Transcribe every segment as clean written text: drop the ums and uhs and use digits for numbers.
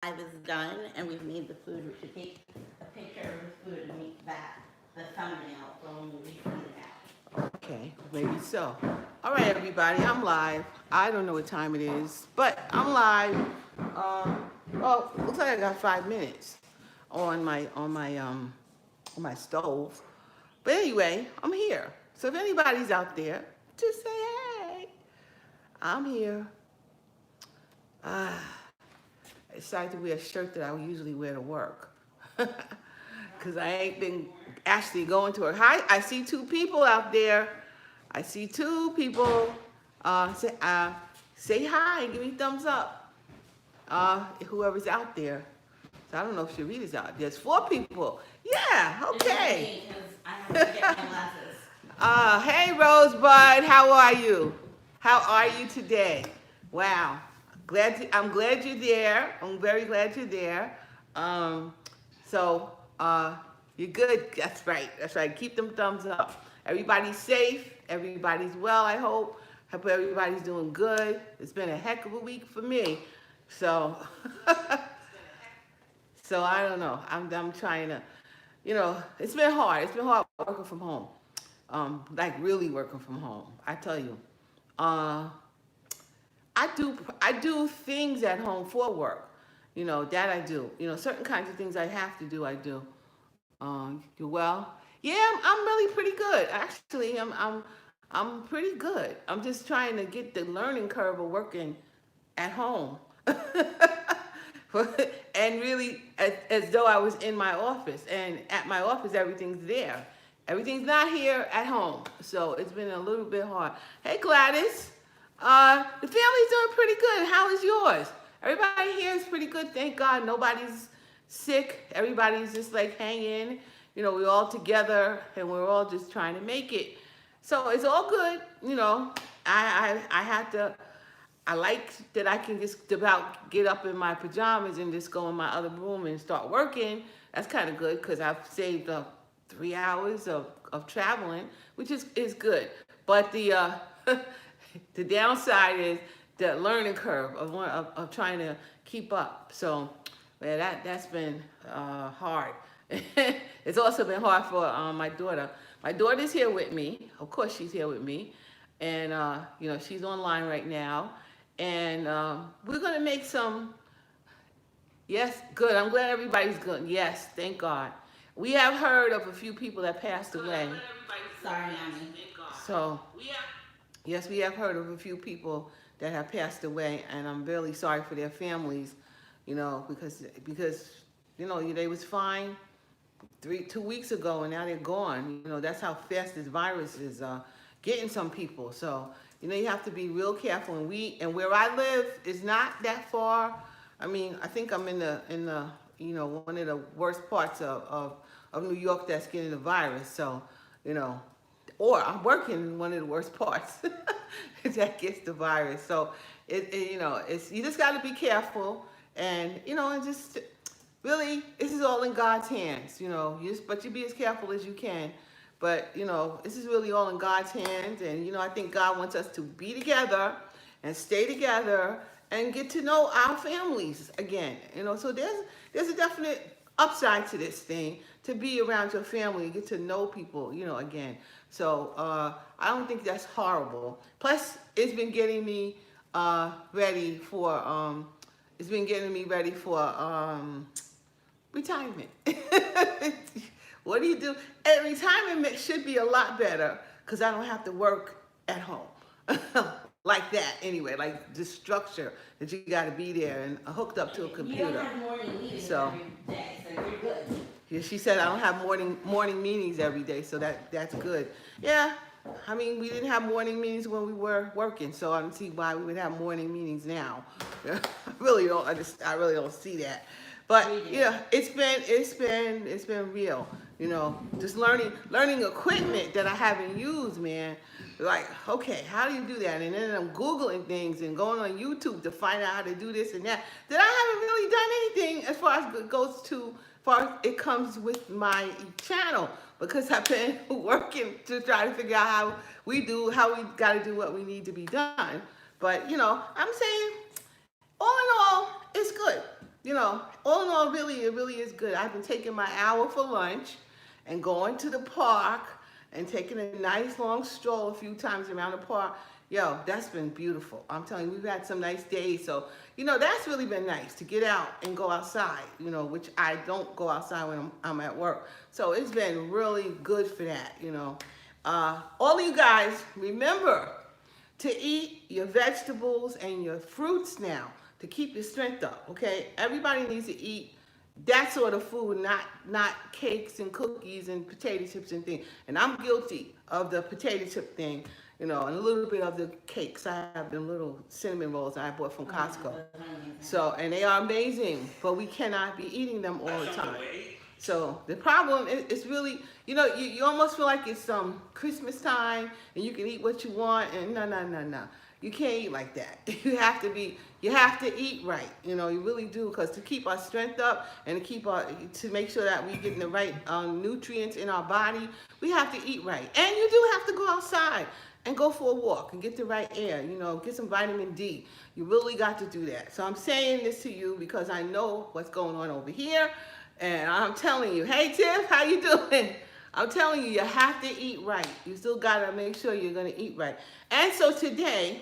Live is done and we've made the food. We should take a picture of the food and make that the thumbnail for when we feed it out. Okay, maybe so. All right, everybody, I'm live. I don't know what time it is, but I'm live. Well, looks like I got 5 minutes on my stove. But anyway, I'm here. So if anybody's out there, just say hey. I'm here. I decided to wear a shirt that I would usually wear to work. Because I ain't been actually going to work. Hi, I see two people out there. I see two people. Say hi and give me thumbs up. Whoever's out there. So I don't know if Sherrita's out. There's 4 people. Yeah, okay. I have to get my glasses. Hey Rosebud, how are you? How are you today? Wow, I'm glad you're there. I'm very glad you're there. So you're good. That's right. That's right. Keep them thumbs up. Everybody's safe. Everybody's well. I hope. Hope everybody's doing good. It's been a heck of a week for me. So so I don't know. I'm trying to, it's been hard. It's been hard working from home. Like really working from home. I tell you. I do things at home for work. That I do. Certain kinds of things I have to do, I do. Well, yeah, I'm really pretty good. Actually, I'm pretty good. I'm just trying to get the learning curve of working at home. And really, as though I was in my office. And at my office, everything's there. Everything's not here at home. So it's been a little bit hard. Hey, Gladys. The family's doing pretty good. How is yours? Everybody here is pretty good. Thank God. Nobody's sick. Everybody's just like hanging. We're all together and we're all just trying to make it. So it's all good. I have to. I like that I can just about get up in my pajamas and just go in my other room and start working. That's kind of good because I've saved up 3 hours of traveling, which is good. But the the downside is the learning curve of trying to keep up. So yeah, that's been hard. It's also been hard for my daughter. My daughter's here with me. Of course, she's here with me, and she's online right now. And we're gonna make some. Yes, good. I'm glad everybody's good. Yes, thank God. We have heard of a few people that passed away. Sorry, Mommy. So, yes, we have heard of a few people that have passed away, and I'm really sorry for their families. Because they was fine 2 weeks ago, and now they're gone. That's how fast this virus is getting some people. So, you have to be real careful. And where I live is not that far. I mean, I think I'm in the one of the worst parts of New York that's getting the virus. So, or I'm working in one of the worst parts that gets the virus. So it's you just got to be careful, and and just really, this is all in God's hands. But you be as careful as you can. But this is really all in God's hands, and I think God wants us to be together and stay together and get to know our families again. So there's a definite upside to this thing, to be around your family and get to know people, again. So I don't think that's horrible. Plus, it's been getting me ready for retirement. What do you do? And retirement should be a lot better because I don't have to work at home. Like that, anyway, like the structure that you got to be there and hooked up to a computer. You don't have morning meetings every day, so you're good. Yeah, she said I don't have morning meetings every day, so that's good. Yeah, I mean, we didn't have morning meetings when we were working, so I don't see why we would have morning meetings now. I really don't see that. But it's been real. Just learning equipment that I haven't used, man. Like, okay, how do you do that? And then I'm Googling things and going on YouTube to find out how to do this and that. That I haven't really done anything as far as it comes with my channel, because I've been working to try to figure out how we got to do what we need to be done. But I'm saying, all in all, it's good. you know, all in all, really, it really is good. I've been taking my hour for lunch and going to the park and taking a nice long stroll a few times around the park. Yo, that's been beautiful. I'm telling you, we've had some nice days. So, you know, that's really been nice to get out and go outside, you know, which I don't go outside when I'm at work. So it's been really good for that, you know. All of you guys, remember to eat your vegetables and your fruits now to keep your strength up, okay? Everybody needs to eat that sort of food, not cakes and cookies and potato chips and things. And I'm guilty of the potato chip thing, you know, and a little bit of the cakes. I have them little cinnamon rolls I bought from Costco. So, and they are amazing, but we cannot be eating them all the time. So the problem is really, you know, you almost feel like it's Christmas time and you can eat what you want, and no. You can't eat like that. You have to eat right. You know, you really do, because to keep our strength up and to make sure that we're getting the right nutrients in our body, we have to eat right. And you do have to go outside and go for a walk and get the right air, you know, get some vitamin D. You really got to do that. So I'm saying this to you because I know what's going on over here. And I'm telling you, hey Tiff, how you doing? I'm telling you, you have to eat right. You still gotta make sure you're gonna eat right. And so today,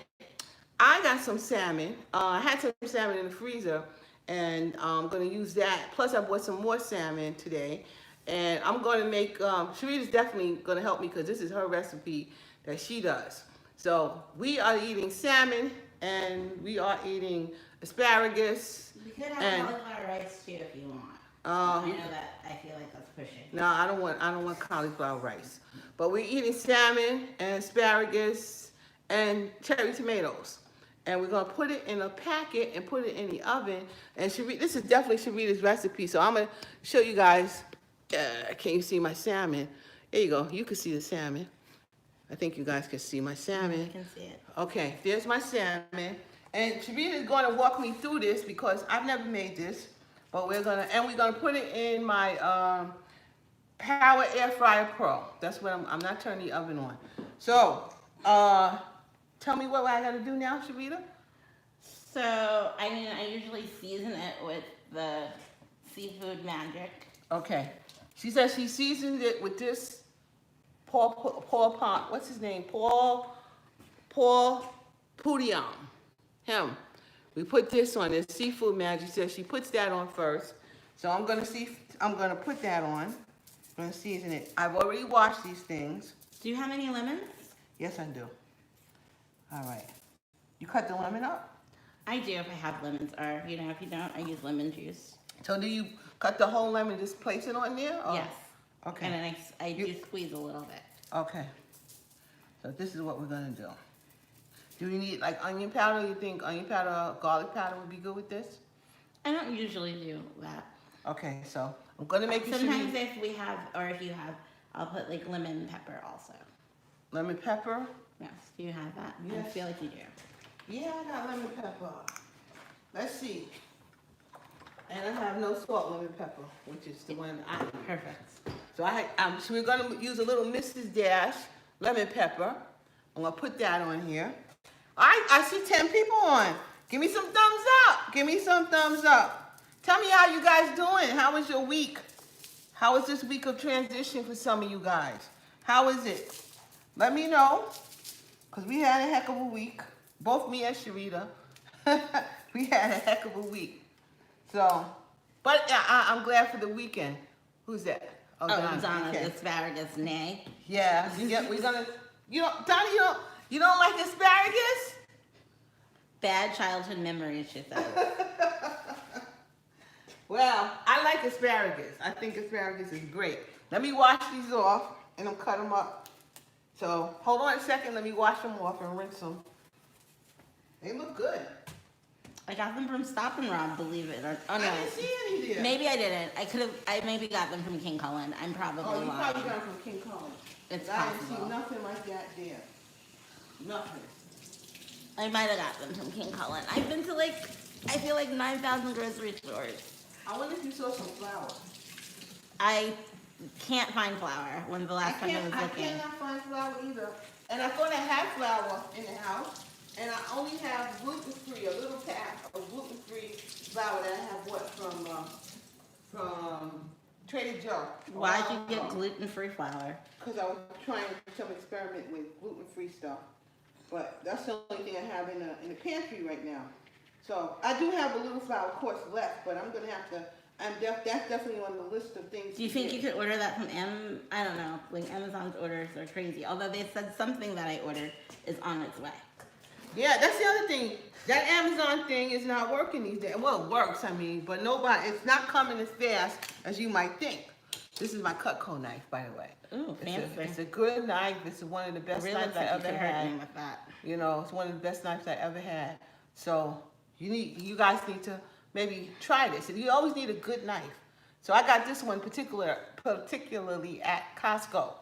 I got some salmon. I had some salmon in the freezer, and I'm gonna use that. Plus, I bought some more salmon today, and I'm gonna make. Sherrita's definitely gonna help me because this is her recipe that she does. So we are eating salmon, and we are eating asparagus. You could have cauliflower rice too if you want. I know that I feel like that's pushing. No, I don't want cauliflower rice. But we're eating salmon and asparagus and cherry tomatoes. And we're gonna put it in a packet and put it in the oven. And this is definitely Sherrita's recipe. So I'm gonna show you guys. Can you see my salmon? There you go. You can see the salmon. I think you guys can see my salmon. I can see it. Okay, there's my salmon. And Sherrita is gonna walk me through this because I've never made this. But we're gonna put it in my Power Air Fryer Pro. That's what I'm not turning the oven on. So, tell me what I gotta do now, Sherrita. So, I mean, I usually season it with the seafood magic. Okay. She says she seasoned it with this Paul, what's his name? Paul Poudion. Him. We put this on, this seafood magic. She says she puts that on first. So I'm gonna put that on. I'm gonna season it. I've already washed these things. Do you have any lemons? Yes, I do. All right. You cut the lemon up? I do if I have lemons, or if you don't, I use lemon juice. So do you cut the whole lemon, just place it on there? Or? Yes. Okay. And then I do squeeze a little bit. Okay. So this is what we're gonna do. Do we need like onion powder? You think onion powder or garlic powder would be good with this? I don't usually do that. Okay, so I'm gonna make you sometimes if you have, I'll put like lemon pepper also. Lemon pepper? Yes, do you have that? Yes. I feel like you do. Yeah, I got lemon pepper. Let's see. And I have no salt lemon pepper, which is the one I use. Perfect. So so we're gonna use a little Mrs. Dash lemon pepper. I'm gonna put that on here. I see 10 people on. Give me some thumbs up. Give me some thumbs up. Tell me how you guys doing. How was your week? How was this week of transition for some of you guys? How is it? Let me know, because we had a heck of a week. Both me and Sherrita. We had a heck of a week. So, but I'm glad for the weekend. Who's that? Oh, Donna, the asparagus, nay. Yeah, we're gonna, Donna, you don't like asparagus? Bad childhood memories, she said. Well, I like asparagus. I think asparagus is great. Let me wash these off and I'll cut them up. So, hold on a second. Let me wash them off and rinse them. They look good. I got them from Stop and Rob, believe it or oh no. I didn't see any there. Maybe I didn't. I maybe got them from King Cullen. I'm probably Oh, you lying. probably got them from King Cullen. It's I didn't possible. see nothing like that there. Nothing. I might have got them from King Cullen. I've been to I feel like 9,000 grocery stores. I wonder if you saw some flour. I can't find flour. When's the last time I was I looking? cannot find flour either. And I thought I had flour in the house. And I only have gluten-free, a little pack of gluten-free flour that I have bought from Trader Joe. Why'd you get gluten-free flour? Because I was trying some experiment with gluten-free stuff. But that's the only thing I have in the pantry right now. So I do have a little flour, of course, left, but I'm gonna have to. That's definitely on the list of things. Do you think you could order that from I don't know. Like Amazon's orders are crazy. Although they said something that I ordered is on its way. Yeah, that's the other thing. That Amazon thing is not working these days. Well, it works, I mean, but it's not coming as fast as you might think. This is my Cutco knife, by the way. Ooh, fancy. It's a good knife. It's one of the best knives I ever had. With that. You know, it's one of the best knives I ever had. So you guys need to maybe try this. You always need a good knife. So I got this one particularly at Costco,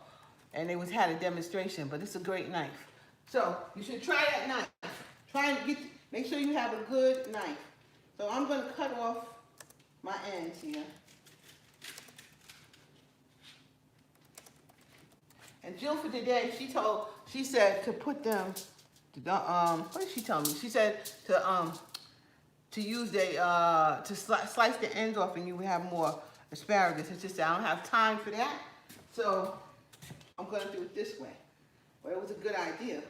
and they had a demonstration. But it's a great knife. So you should try that knife. Make sure you have a good knife. So I'm going to cut off my ends here. And Jill for today, she said to put them, what did she tell me? She said to use to slice the ends off and you will have more asparagus. It's just that I don't have time for that. So I'm going to do it this way. But it was a good idea.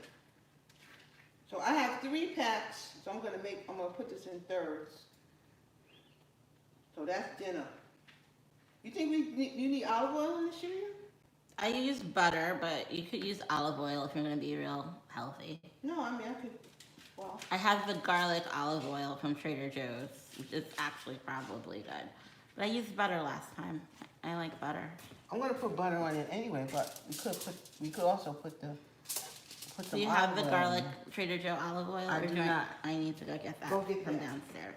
So I have 3 packs, so I'm gonna put this in thirds. So that's dinner. You think you need olive oil in this, Sherrita? I use butter, but you could use olive oil if you're gonna be real healthy. No, I mean I could. Well, I have the garlic olive oil from Trader Joe's, which is actually probably good. But I used butter last time. I like butter. I'm gonna put butter on it anyway, but we could also put Do you have the garlic Trader Joe olive oil? I do not. I need to go get that from downstairs.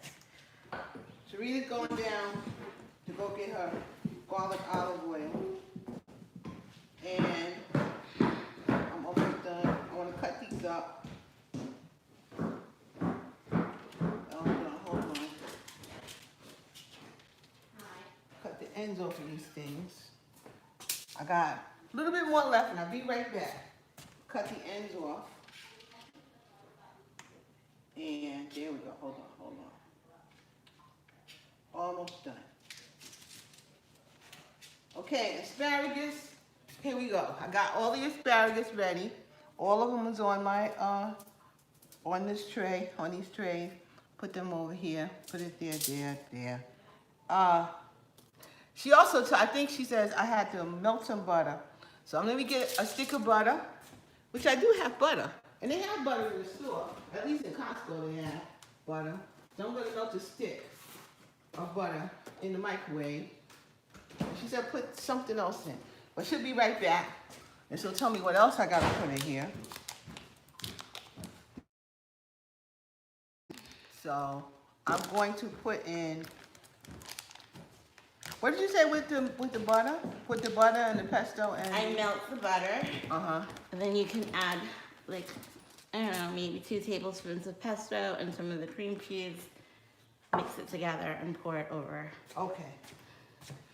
Sherrita's going down to go get her garlic olive oil. And I'm almost done. I want to cut these up. Hold on. Cut the ends off of these things. I got a little bit more left and I'll be right back. Cut the ends off. And there we go. Hold on. Almost done. Okay, asparagus. Here we go. I got all the asparagus ready. All of them was on my on these trays. Put them over here. Put it there. She also, I think she says I had to melt some butter. So I'm going to get a stick of butter. Which I do have butter. And they have butter in the store. At least in Costco they have butter. So I'm going to melt a stick of butter in the microwave. She said put something else in. But she'll be right back. And she'll tell me what else I got to put in here. So I'm going to put in... What did you say with the butter? Put the butter and the pesto and... I melt the butter. Uh-huh. And then you can add, like, I don't know, maybe 2 tablespoons of pesto and some of the cream cheese. Mix it together and pour it over. Okay.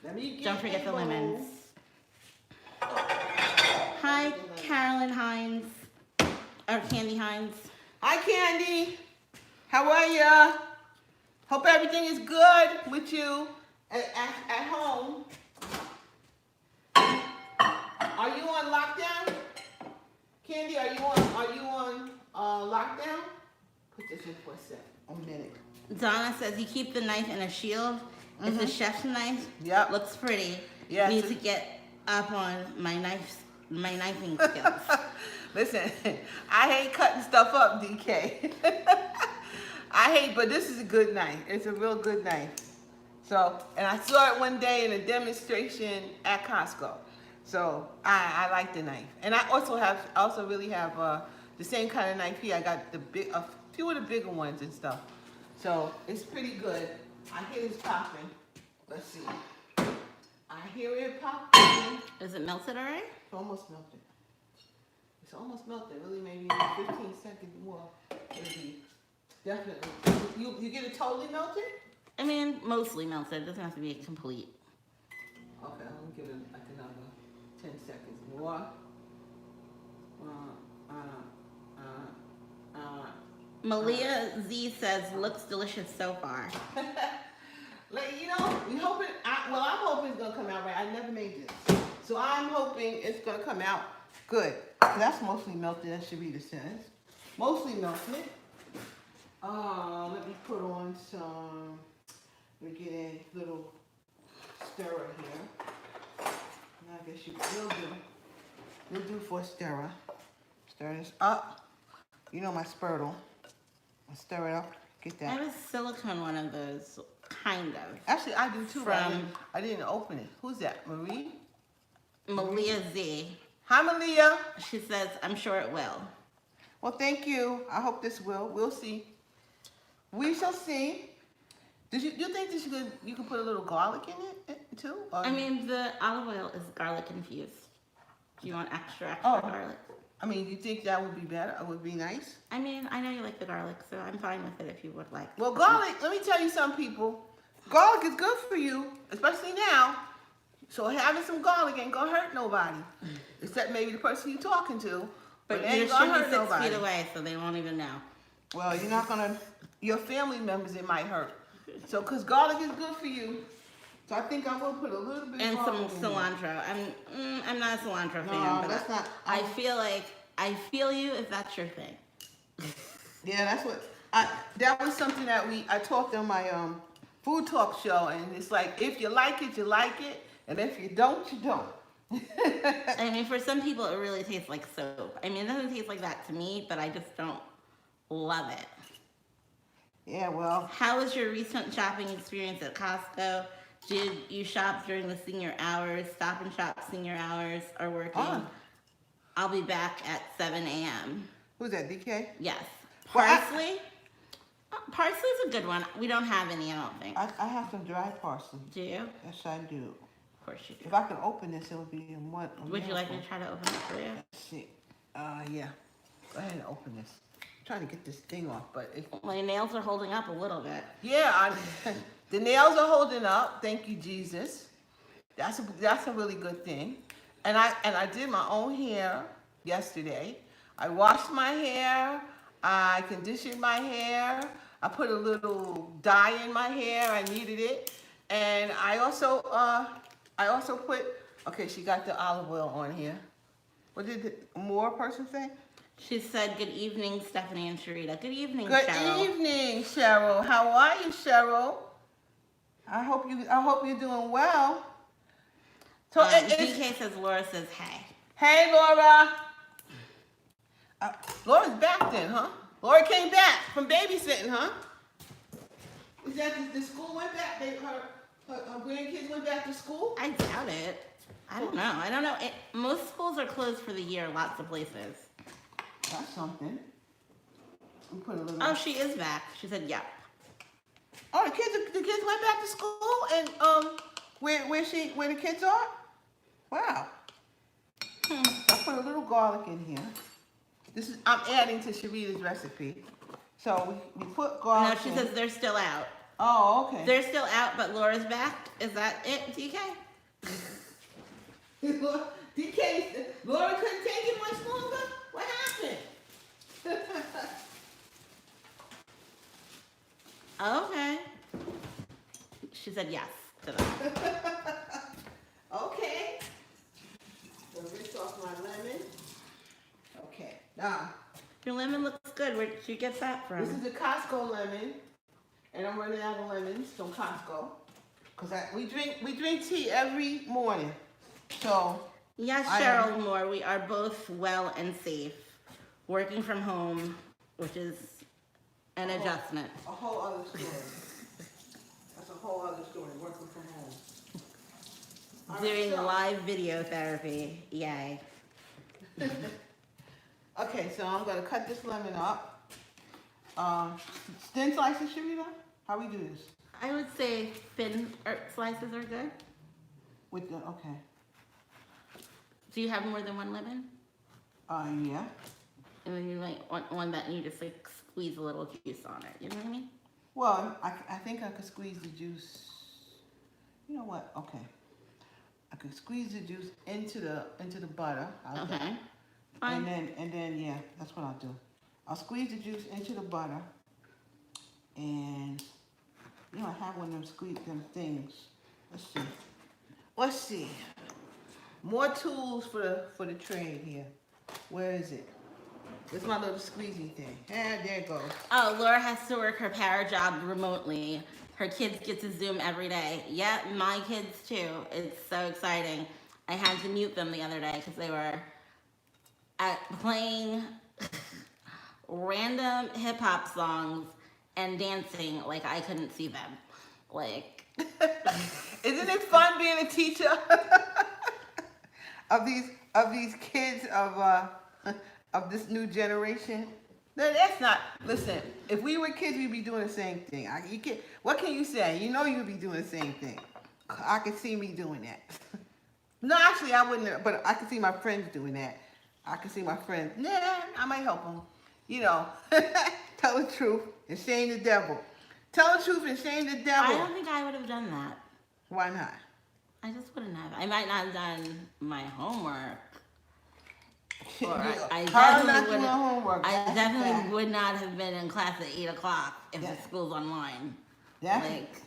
Let me get Don't forget the lemons. Hi, Carolyn Hines. Or Candy Hines. Hi, Candy. How are ya? Hope everything is good with you. At home. Are you on lockdown? Candy, are you on lockdown? Put this in for a minute. Donna says you keep the knife in a shield. It's a chef's knife. Yep. Looks pretty. Yes. Need to get up on my knifing skills. Listen, I hate cutting stuff up, DK. But this is a good knife. It's a real good knife. So, and I saw it one day in a demonstration at Costco. So I like the knife, and I also really have the same kind of knife here. I got a few of the bigger ones and stuff. So it's pretty good. I hear this popping. Let's see. I hear it popping. Is it melted already? It's almost melted. It's almost melted. Really, maybe 15 seconds more. It'll be definitely. You get it totally melted? I mean, mostly melted. It doesn't have to be complete. Okay, I'm gonna give it like another 10 seconds more. Malia Z says, looks delicious so far. Like, you know, we hoping. I'm hoping it's gonna come out right. I never made this, so I'm hoping it's gonna come out good. That's mostly melted, as Sherrita says. Mostly melted. Let me put on some. Let me get a little stirrer here. Now I guess will do. We'll do for a stirrer. Stir this up. You know my spurtle. I stir it up. Get I that. have a silicone one of those, kind of. Actually, I do too. But From I didn't open it. Who's that? Marie? Malia Z. Hi, Malia. She says, I'm sure it will. Well, thank you. I hope this will. We'll see. We shall see. Do you think this you could put a little garlic in it too? Or I mean, the olive oil is garlic infused. Do you want extra Oh. garlic? I mean, you think that would be better? It would be nice? I mean, I know you like the garlic, so I'm fine with it if you would like. Well, garlic, let me tell you some people. Garlic is good for you, especially now. So having some garlic ain't gonna hurt nobody. Except maybe the person you're talking to. But it you ain't should gonna be hurt 6 nobody. feet away, so they won't even know. Well, you're not gonna, your family members it might hurt. So, cause garlic is good for you. So I think I'm gonna put a little bit And of some garlic in there. cilantro. I'm not a cilantro fan, No, but that's not. I feel you if that's your thing. Yeah, that's what that was something that I talked on my food talk show, and it's like if you like it, you like it, and if you don't, you don't. I mean, for some people, it really tastes like soap. I mean, it doesn't taste like that to me, but I just don't love it. Yeah, well, How was your recent shopping experience at Costco? Did you shop during the senior hours? Stop and Shop senior hours are working. Oh. I'll be back at 7 a.m. who's that, DK? Yes. Well, Parsley? Parsley's a good one. We don't have any, I don't think. I have some dry parsley. Do you? Yes, I do. Of course you do. If I can open this, it'll be in one. Would you like me to try to open it for you? Let's see. Yeah. Go ahead and open this. I'm trying to get this thing off, but My nails are holding up a little bit. yeah, the nails are holding up. Thank you, Jesus. That's a really good thing. And I did my own hair yesterday. I washed my hair. I conditioned my hair. I put a little dye in my hair. I needed it. And I also put. Okay, she got the olive oil on here. What did the more person say? She said, good evening, Stephanie and Sherrita. Good evening, Good Cheryl. evening, Cheryl. How are you, Cheryl? I hope you're doing well. So DK says, Laura says, hey. Hey, Laura. Laura's back then, huh? Laura came back from babysitting, huh? Is that the school went back? Her grandkids went back to school? I doubt it. I don't know. Most schools are closed for the year, lots of places. That's something. We put a little. Oh, she is back. She said, yep. Oh, the kids went back to school, and where the kids are? Wow. I put a little garlic in here. I'm adding to Sherrita's recipe. So we put garlic. No, she says they're still out. Oh, okay. They're still out, but Laura's back. Is that it, DK? DK, Laura couldn't take it much longer? What happened? Okay. She said yes to that. Okay. So rinse off my lemon. Okay. Now, Your lemon looks good. Where did you get that this from? is the Costco lemon, and I'm running out of lemons from Costco, cause we drink tea every morning. So Yes, Cheryl Moore. We are both well and safe. Working from home, which is an adjustment. a whole other story. That's a whole other story. Working from home. All right, Doing so- live video therapy. Yay. Okay, so I'm gonna cut this lemon up. Thin slices, Sherrita? How we do this? I would say thin slices are good. Okay. Do you have more than one lemon? Yeah. And then you might want one that you just like squeeze a little juice on it. You know what I mean? Well, I think I could squeeze the juice. You know what? Okay. I could squeeze the juice into the butter. Okay. Fine. And then yeah, that's what I'll do. I'll squeeze the juice into the butter. And, you know, I have one of them squeeze them things. Let's see. Let's see. More tools for the trade here. Where is it? It's my little squeezy thing. And there it goes. Oh, Laura has to work her power job remotely. Her kids get to Zoom every day. Yeah, my kids too. It's so exciting. I had to mute them the other day because they were playing random hip hop songs and dancing like I couldn't see them. Like, isn't it fun being a teacher of these kids of this new generation? No, that's not. Listen, if we were kids, we'd be doing the same thing. What can you say? You know you'd be doing the same thing. I could see me doing that. No, actually, I wouldn't. But I could see my friends doing that. I could see my friends. Nah, I might help them. You know, tell the truth and shame the devil. Tell the truth and shame the devil. I don't think I would have done that. Why not? I just wouldn't have. I might not have done my homework. Or I definitely would not have been in class at 8 o'clock if the school's online. Like,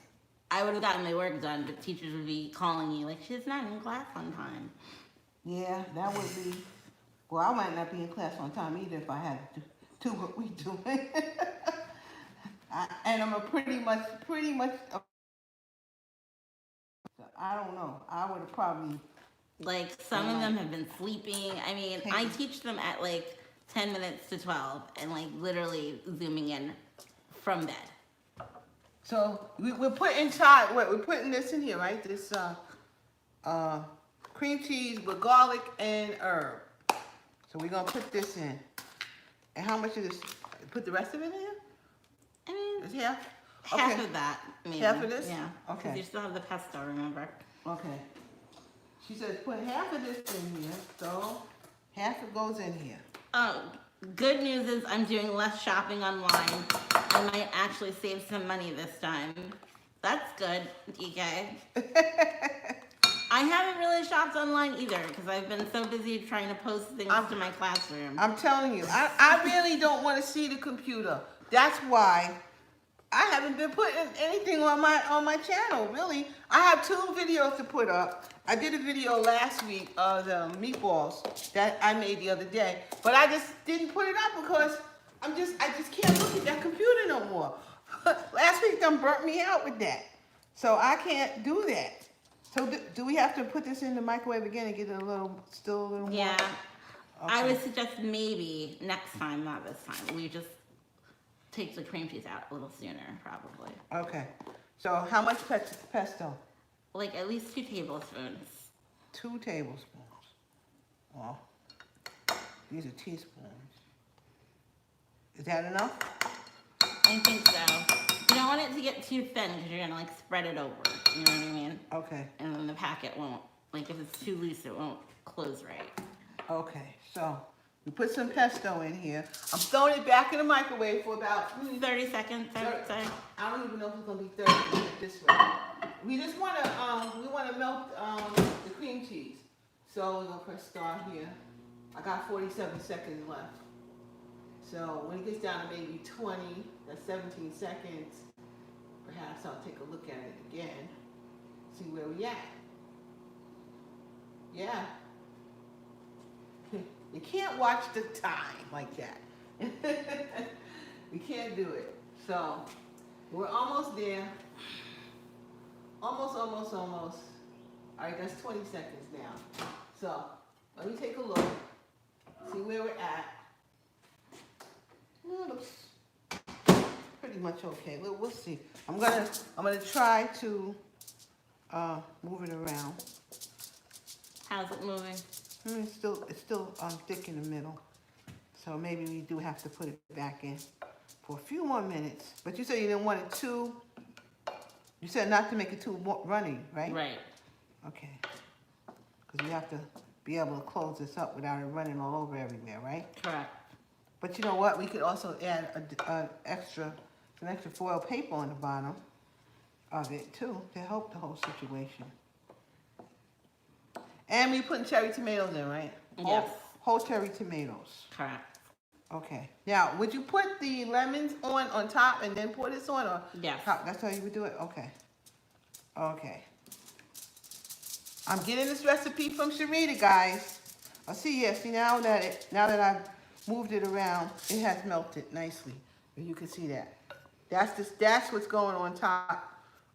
I would have gotten my work done, but teachers would be calling you like, she's not in class on time. Yeah, that would be. Well, I might not be in class on time either if I had to do what we do. And I'm pretty much. I don't know. I would have probably. Like, some of them have been sleeping. I mean, I teach them at like 10 minutes to 12 and like literally zooming in from bed. So we're putting we're putting this in here, right? This cream cheese with garlic and herb. So we're gonna put this in. And how much of this? Put the rest of it in here? I mean, it's half. Half of that, maybe. Half of this? Yeah. Okay. Because you still have the pesto, remember? Okay. She says put half of this in here, so half it goes in here. Oh, good news is I'm doing less shopping online. I might actually save some money this time. That's good, DK. I haven't really shopped online either because I've been so busy trying to post things to my classroom. I'm telling you, I really don't want to see the computer. That's why I haven't been putting anything on my channel, really. I have 2 videos to put up. I did a video last week of the meatballs that I made the other day, but I just didn't put it up because I just can't look at that computer no more. Last week done burnt me out with that. So I can't do that. So do we have to put this in the microwave again and get it still a little warm? Yeah. Okay. I would suggest maybe next time, not this time. We just take the cream cheese out a little sooner, probably. Okay. So how much pesto? Like at least 2 tablespoons. 2 tablespoons. Well, these are teaspoons. Is that enough? I think so. You don't want it to get too thin because you're gonna like spread it over. You know what I mean? Okay. And then the packet won't, like if it's too loose, it won't close right. Okay, so we put some pesto in here. I'm throwing it back in the microwave for about 30 seconds, I would say. I don't even know if it's gonna be 30 this way. We just wanna melt the cream cheese. So we're gonna press start here. I got 47 seconds left. So when it gets down to maybe 20, that's 17 seconds, perhaps I'll take a look at it again, see where we at. Yeah. You can't watch the time like that. You can't do it. So we're almost there. Almost. All right, that's 20 seconds now. So let me take a look, see where we're at. It looks pretty much okay. We'll see. I'm gonna try to move it around. How's it moving? It's still thick in the middle, so maybe we do have to put it back in for a few more minutes. But you said you didn't want it too. You said not to make it too runny, right? Right. Okay. Because we have to be able to close this up without it running all over everywhere, right? Correct. But you know what? We could also add some extra foil paper on the bottom of it too to help the whole situation. And we putting cherry tomatoes in, right? Yes. Whole cherry tomatoes. Correct. Okay. Now, would you put the lemons on top and then pour this on, or Yes. that's how you would do it? Okay. Okay. I'm getting this recipe from Sherrita, guys. I see. Yeah. See, now that I've moved it around, it has melted nicely. You can see that. That's what's going on top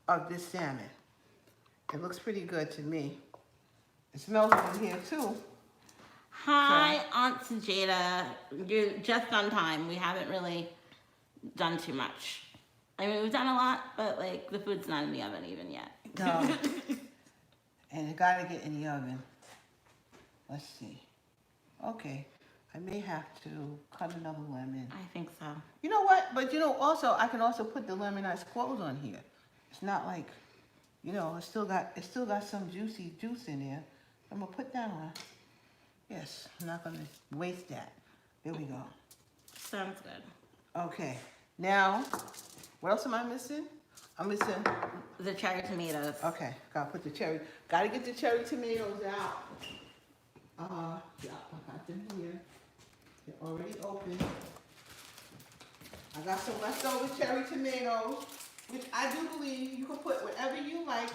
of this salmon. It looks pretty good to me. It smells good in here too. Hi, Aunt Jada. You're just on time. We haven't really done too much. I mean, we've done a lot, but like the food's not in the oven even yet. No. And it gotta get in the oven. Let's see. Okay. I may have to cut another lemon. I think so. You know what? But also I can also put the lemon I squoze on here. It's not like, it still got some juicy juice in there. I'm gonna put that on. Yes, I'm not gonna waste that. There we go. Sounds good. Okay. Now, what else am I missing? I'm missing the cherry tomatoes. Okay, gotta get the cherry tomatoes out. Yeah, I got them here. They're already open. I got some leftover cherry tomatoes, which I do believe you can put whatever you like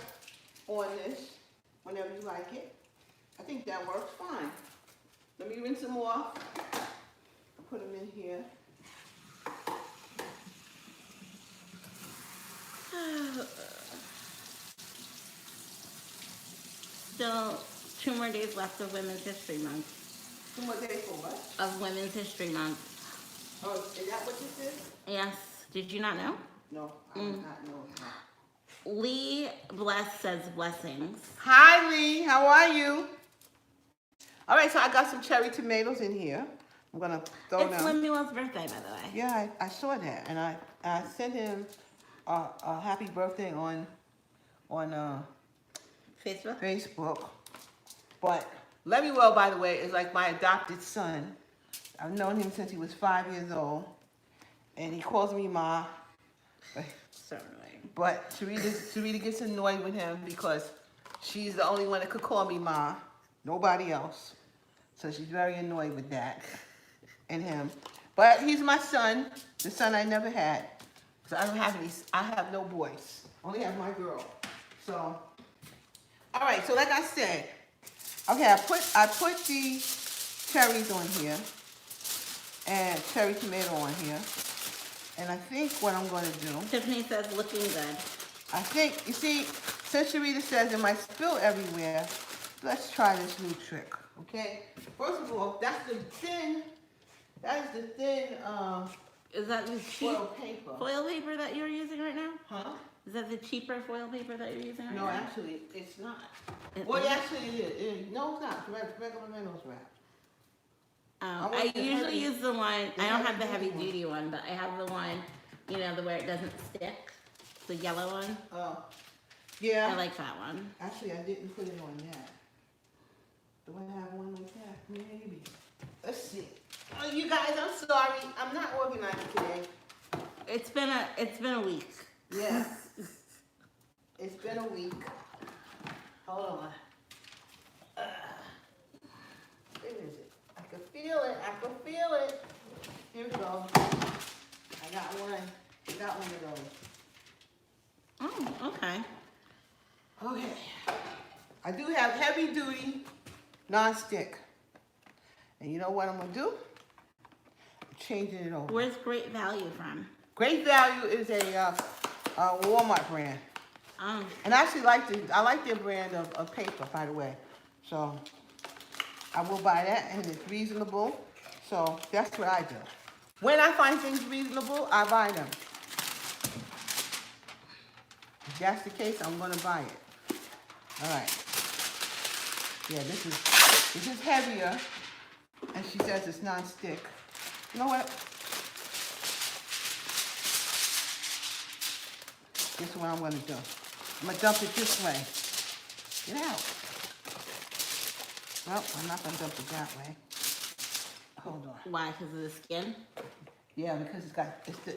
on this, whenever you like it. I think that works fine. Let me rinse them off. Put them in here. Still 2 more days left of Women's History Month. 2 more days for what? Of Women's History Month. Oh, is that what this is? Yes. Did you not know? No, I did not know that. Lee Bless says blessings. Hi, Lee. How are you? All right, so I got some cherry tomatoes in here. I'm gonna throw them. It's Lemuel's birthday, by the way. Yeah, I saw that, and I sent him a happy birthday on Facebook. But Lemuel, by the way, is like my adopted son. I've known him since he was 5 years old, and he calls me Ma. So annoying. But Sherrita gets annoyed with him because she's the only one that could call me Ma. Nobody else. So she's very annoyed with that and him. But he's my son, the son I never had. So I have no boys. Only have my girl. So, all right, so like I said, okay, I put the cherries on here and cherry tomato on here. And I think what I'm going to do... Tiffany says looking good. I think, you see, since Sherrita says it might spill everywhere, let's try this new trick, okay? First of all, that is the thin, Is that the cheap foil paper. foil paper that you're using right now? Huh? Is that the cheaper foil paper that you're using right now? No, actually, it's not. It Well, is? actually, it is. No, it's not. It's regular Reynolds wrap. I usually use the one, I don't have the heavy duty one, but I have the one, the where it doesn't stick. The yellow one. Oh, yeah. I like that one. Actually, I didn't put it on that. Do I have one like that? Maybe. Let's see. Oh, you guys, I'm sorry. I'm not organized today. It's been a week. Yeah. It's been a week. Hold on. Where is it? I can feel it. I can feel it. Here we go. I got one. I got one of those. Oh, okay. Okay. I do have heavy duty non-stick. And you know what I'm going to do? I'm changing it over. Where's Great Value from? Great Value is a Walmart brand. And I actually I like their brand of paper, by the way. So I will buy that, and it's reasonable. So that's what I do. When I find things reasonable, I buy them. If that's the case, I'm going to buy it. All right. Yeah, this is heavier, and she says it's non-stick. You know what? This is what I'm going to do. I'm going to dump it this way. Get out. Well, I'm not going to dump it that way. Hold on. Why? Because of the skin? Yeah, because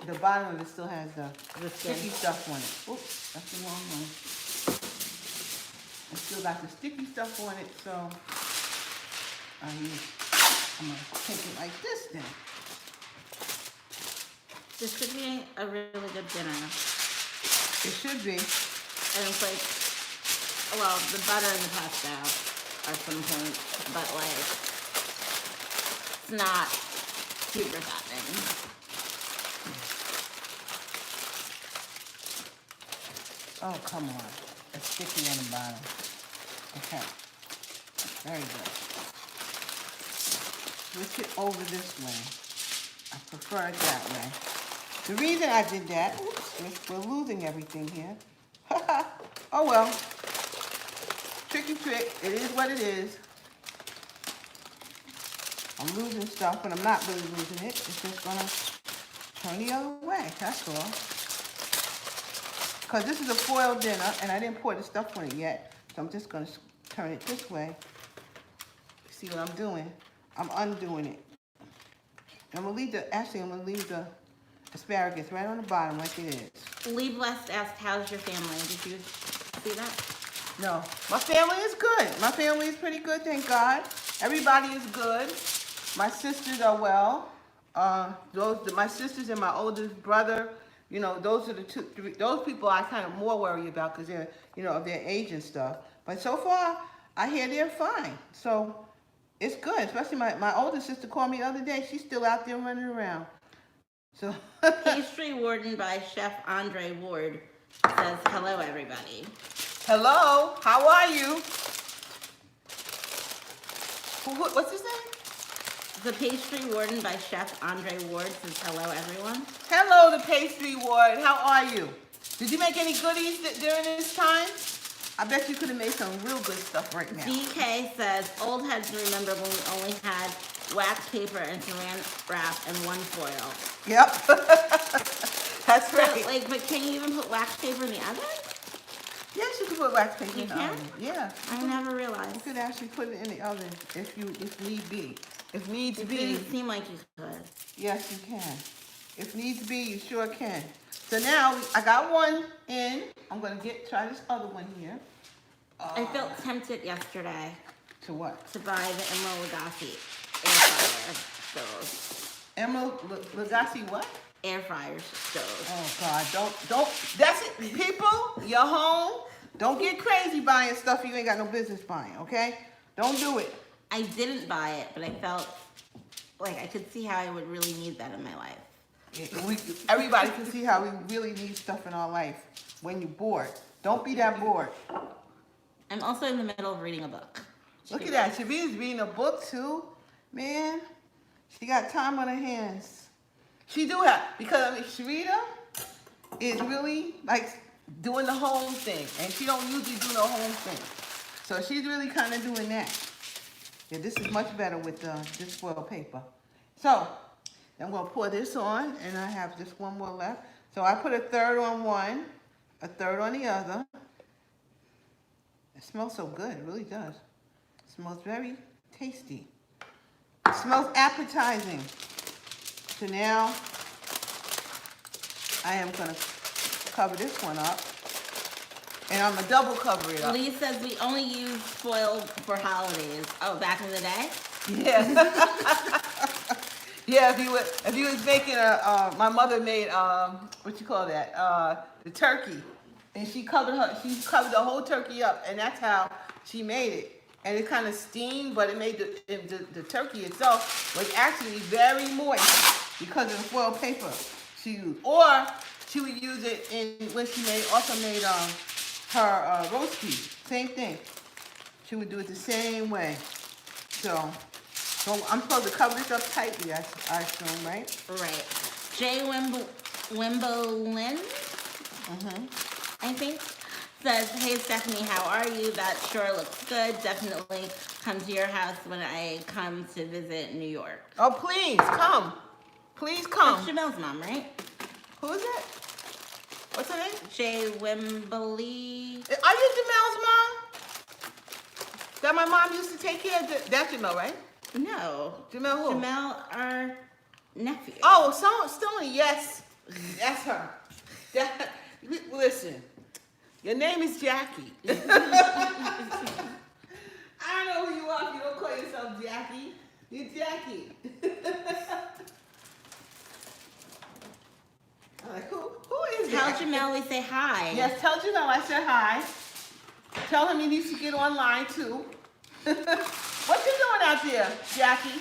the bottom of it still has the skin. sticky stuff on it. Oops, that's the wrong one. It still got the sticky stuff on it, so I'm going to take it like this then. This should be a really good dinner. It should be. And it's like, well, the butter and the pesto are some points, but like, it's not super fattening. Oh, come on. It's sticky on the bottom. Okay. Very good. Switch it over this way. I prefer it that way. The reason I did that, oops, we're losing everything here. Oh well. Tricky trick. It is what it is. I'm losing stuff, but I'm not really losing it. It's just gonna turn the other way. That's all. Because this is a foil dinner, and I didn't pour the stuff on it yet. So I'm just going to turn it this way. See what I'm doing? I'm undoing it. I'm going to leave the asparagus right on the bottom like it is. Lee Blessed asked, how's your family? Did you see that? No. My family is good. My family is pretty good, thank God. Everybody is good. My sisters are well. My sisters and my oldest brother, you know, those are those people I kind of more worry about because they're, you know, of their age and stuff. But so far, I hear they're fine. So it's good. Especially my older sister called me the other day. She's still out there running around. So Pastry Warden by Chef Andre Ward says, hello, everybody. Hello, how are you? What's his name? The Pastry Warden by Chef Andre Ward says, hello, everyone. Hello, the Pastry Ward. How are you? Did you make any goodies during this time? I bet you could have made some real good stuff right now. DK says, old heads remember when we only had wax paper and saran wrap and one foil. Yep. That's right. So, but can you even put wax paper in the oven? Yes, you can put wax paper You in the can? oven. Yeah. I never realized. You could actually put it in the oven if need be. If needs It be. didn't seem like you could. Yes, you can. If needs be, you sure can. So now I got one in. I'm gonna try this other one here. I felt tempted yesterday To what? to buy the Emerald Lagasse air fryer stove. Emerald Lagasse what? Air fryer stove. Oh God, don't. That's it, people. You're home. Don't get crazy buying stuff you ain't got no business buying. Okay? Don't do it. I didn't buy it, but I felt like I could see how I would really need that in my life. Everybody can see how we really need stuff in our life when you're bored. Don't be that bored. I'm also in the middle of reading a book. Look at that. Sherrita's reading a book too. Man, she got time on her hands. She do have, because I mean, Sherrita is really like doing the home thing. And she don't usually do no home thing. So she's really kind of doing that. Yeah, this is much better with this foil paper. So, I'm going to pour this on, and I have just one more left. So I put a third on one, a third on the other. It smells so good, it really does. It smells very tasty. It smells appetizing. So now, I am going to cover this one up. And I'm going to double cover it up. Lee says we only use foil for holidays. Oh, back in the day? Yeah. Yeah, if you was making my mother made, what you call that, the turkey. And she covered the whole turkey up, and that's how she made it. And it kind of steamed, but it made the turkey itself was actually very moist because of the foil paper she used. Or she would use it when she also made her roast beef. Same thing. She would do it the same way. So I'm supposed to cover this up tightly, I assume, right? Right. Jay Wimbolin, I think, says, hey Stephanie, how are you? That sure looks good. Definitely come to your house when I come to visit New York. Oh, please, come. Please come. That's Jamel's mom, right? Who is it? What's her name? Jay Wimbolly. Are you Jamel's mom? That my mom used to take care of? That's Jamel, right? No. Jamel who? Jamel, our nephew. Oh, Stony, yes. That's her. Listen, your name is Jackie. I don't know who you are if you don't call yourself Jackie. You're Jackie. always say hi. Yes, tell Janelle I said hi. Tell him he needs to get online too. What you doing out there, Jackie?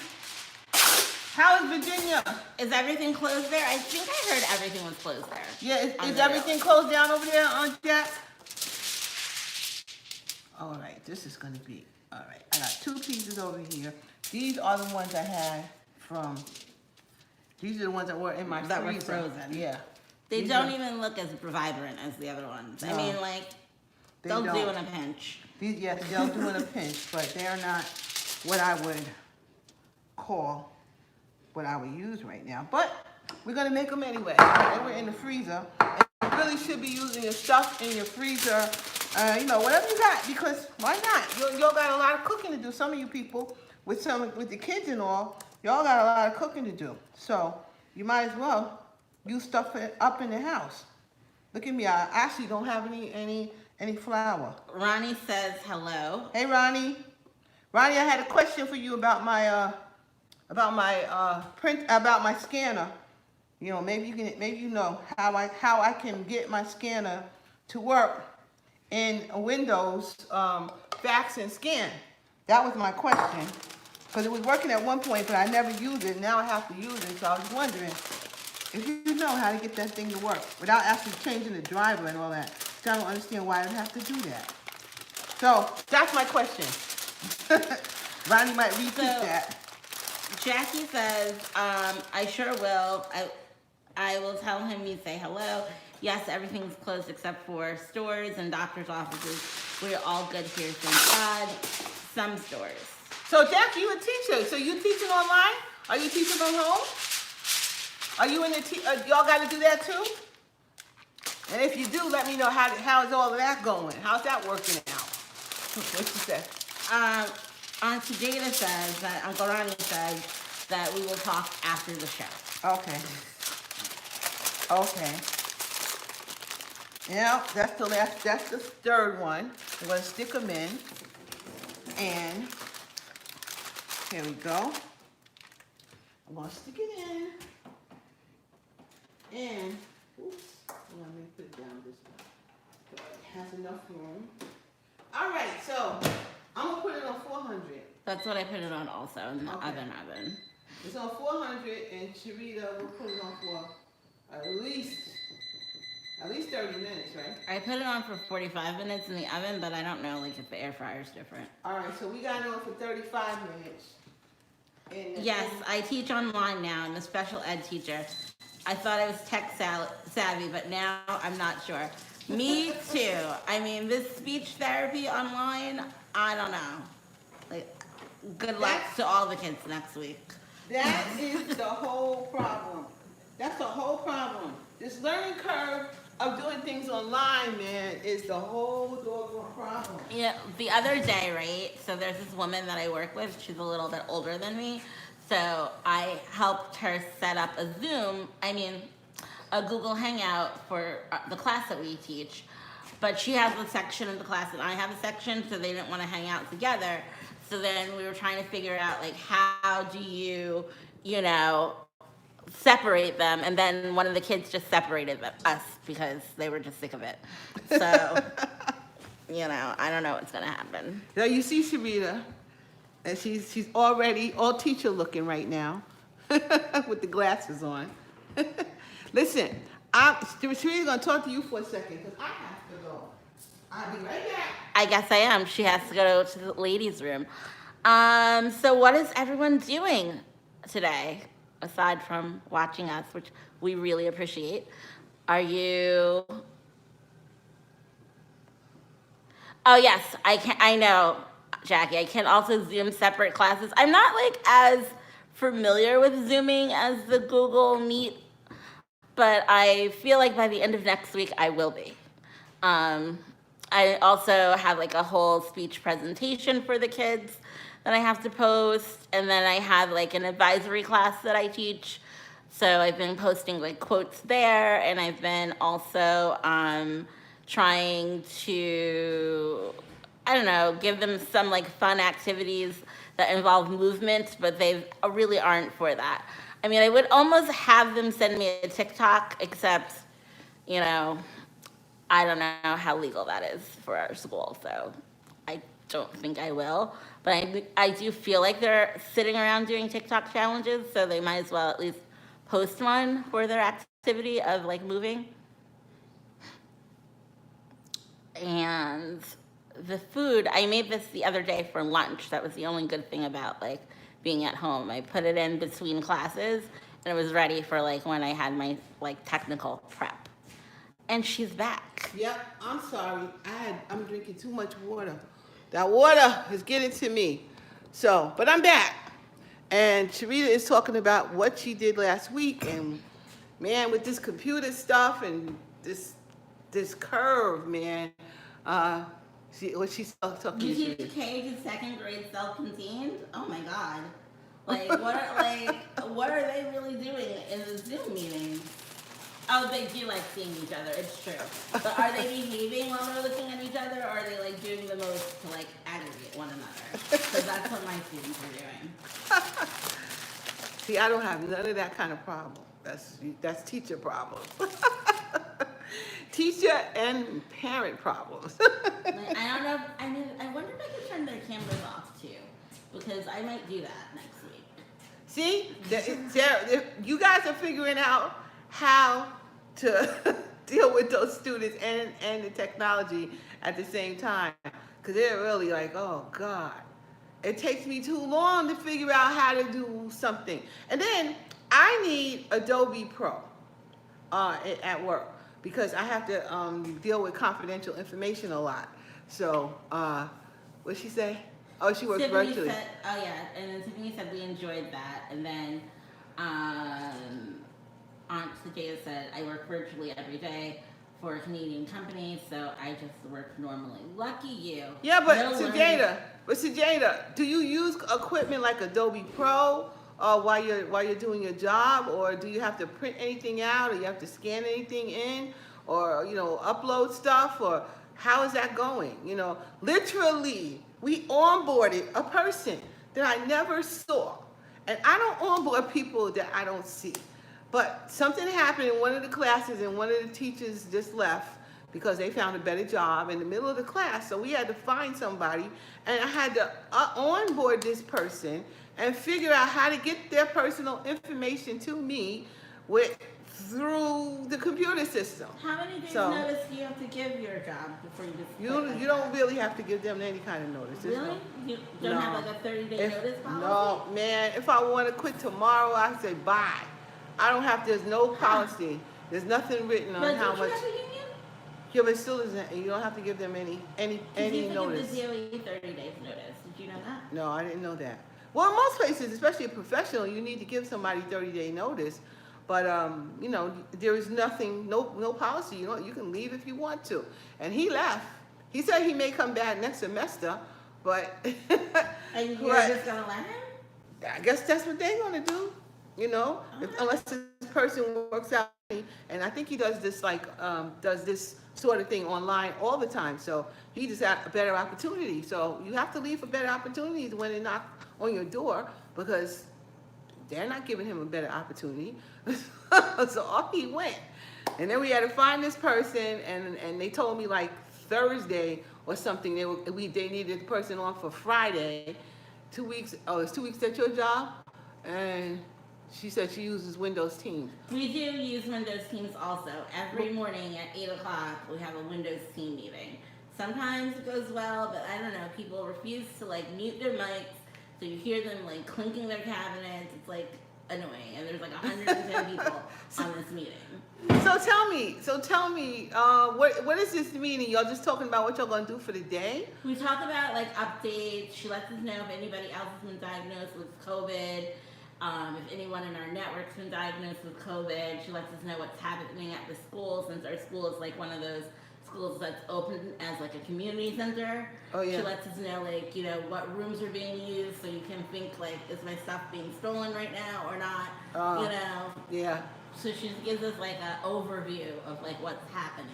How is Virginia? Is everything closed there? I think I heard everything was closed there. Yeah, is everything closed down over there, Jack? All right, this is gonna be, all right. I got 2 pieces over here. These are the ones I had from, these are the ones that were in my freezer. That were frozen. Yeah. They These don't are- even look as vibrant as the other ones. I No, mean, like, they they'll do don't. in a pinch. These, yes, they'll do in a pinch, but they're not what I would call what I would use right now. But we're gonna make them anyway. They were in the freezer. And you really should be using your stuff in your freezer, you know, whatever you got, because why not? Y'all got a lot of cooking to do. Some of you people with the kids and all, y'all got a lot of cooking to do. So you might as well use stuff up in the house. Look at me, I actually don't have any flour. Ronnie says hello. Hey, Ronnie. Ronnie, I had a question for you about my scanner. You know, maybe you know how I can get my scanner to work in Windows fax and scan. That was my question, because it was working at one point, but I never used it. Now I have to use it, so I was wondering if you know how to get that thing to work without actually changing the driver and all that. So I don't understand why I would have to do that. So that's my question. Ronnie might repeat that. Jackie says, I sure will. I will tell him you say hello. Yes, everything's closed except for stores and doctor's offices. We're all good here, thank God. Some stores. So Jackie, you a teacher. So you teaching online? Are you teaching from home? Are you in the y'all got to do that too? And if you do, let me know how is all of that going? How's that working out? What you say? Auntie Jada says that Uncle Ronnie says that we will talk after the show. Okay. Okay. Yeah, that's the third one. I'm gonna stick them in, and here we go. I'm gonna stick it in, and oops, let me put it down this way. So it has enough room. All right, so I'm gonna put it on 400. That's what I put it on also in the Okay. oven. It's on 400, and Sherrita will put it on for at least 30 minutes, right? I put it on for 45 minutes in the oven, but I don't know like if the air fryer is different. All right, so we got it on for 35 minutes. And Yes, I teach online now. I'm a special ed teacher. I thought I was tech savvy, but now I'm not sure. Me too. I mean, this speech therapy online, I don't know. Like, good luck to all the kids next week. that is the whole problem. That's the whole problem. This learning curve of doing things online, man, is the whole doggone problem. Yeah, the other day, right? So there's this woman that I work with. She's a little bit older than me. So I helped her set up a Google Hangout for the class that we teach. But she has a section of the class and I have a section, so they didn't want to hang out together. So then we were trying to figure out, like, how do you separate them, and then one of the kids just separated us because they were just sick of it. So, I don't know what's gonna happen. Now you see Sherrita, and she's already all teacher looking right now, with the glasses on. Listen, Sherrita's gonna talk to you for a second because I have to go. I'll be right back. I guess I am. She has to go to the ladies' room. So what is everyone doing today? Aside from watching us, which we really appreciate. Are you? Oh yes, I know, Jackie. I can also Zoom separate classes. I'm not like as familiar with Zooming as the Google Meet, but I feel like by the end of next week I will be. I also have like a whole speech presentation for the kids that I have to post, and then I have like an advisory class that I teach. So I've been posting like quotes there, and I've been also trying to, I don't know, give them some like fun activities that involve movement, but they really aren't for that. I mean, I would almost have them send me a TikTok, except, I don't know how legal that is for our school, so I don't think I will. But I do feel like they're sitting around doing TikTok challenges, so they might as well at least post one for their activity of like moving. And the food, I made this the other day for lunch. That was the only good thing about like being at home. I put it in between classes and it was ready for like when I had my like technical prep. And she's back. Yep, I'm sorry. I'm drinking too much water. That water is getting to me. So, but I'm back. And Sherrita is talking about what she did last week, and man, with this computer stuff and this curve, man. What she's talking You to teach K to second grade self-contained? Oh my god! Like what are they really doing in the Zoom meetings? Oh, they do like seeing each other. It's true. But are they behaving while they're looking at each other, or are they like doing the most to like aggregate one another? Because that's what my students are doing. See, I don't have none of that kind of problem. That's teacher problems. Teacher and parent problems. Like, I don't know. I wonder if I could turn their cameras off too, because I might do that next week. See, you guys are figuring out how to deal with those students and the technology at the same time, because they're really like, oh God, it takes me too long to figure out how to do something. And then I need Adobe Pro at work, because I have to deal with confidential information a lot. So, what'd she say? Oh, she works Tiffany virtually. said, oh yeah, and then Tiffany said we enjoyed that, and then Aunt Sajeda said I work virtually every day for a Canadian company, so I just work normally. Lucky you. Yeah, but No Sajeda, do you use equipment like Adobe Pro while you're doing your job, or do you have to print anything out, or you have to scan anything in, or upload stuff, or how is that going? Literally, we onboarded a person that I never saw, and I don't onboard people that I don't see. But something happened in one of the classes, and one of the teachers just left because they found a better job in the middle of the class. So we had to find somebody, and I had to onboard this person and figure out how to get their personal information to me through the computer system. How many days notice do you have to give your job before you just You don't really have to give them any kind of notice. Really? You don't have like a 30-day notice policy? No, man. If I want to quit tomorrow, I say bye. I don't have. There's no policy. There's nothing written on how much. But don't you have a union? Yeah, but still isn't. You don't have to give them any notice. You have to give the DOE 30 days notice. Did you know that? No, I didn't know that. Well, in most places, especially a professional, you need to give somebody 30-day notice. But there is nothing, no policy. You can leave if you want to. And he left. He said he may come back next semester, but And you're just gonna let him? I guess that's what they're gonna do. Unless this person works out, and I think he does this does this sort of thing online all the time. So he just had a better opportunity. So you have to leave for better opportunities when they knock on your door, because they're not giving him a better opportunity. So off he went. And then we had to find this person, and they told me like Thursday or something they needed the person on for Friday. 2 weeks. Oh, it's 2 weeks at your job? And she said she uses Windows Teams. We do use Windows Teams also. Every morning at 8 o'clock, we have a Windows team meeting. Sometimes it goes well, but I don't know. People refuse to mute their mics, so you hear them clinking their cabinets. It's annoying, and there's 110 people on this meeting. So tell me, what is this meeting? Y'all just talking about what y'all gonna do for the day? We talk about updates. She lets us know if anybody else has been diagnosed with COVID. If anyone in our network's been diagnosed with COVID, she lets us know what's happening at the school, since our school is one of those schools that's open as a community center. Oh yeah. She lets us know what rooms are being used, so you can think is my stuff being stolen right now or not? Yeah. So she gives us an overview of what's happening.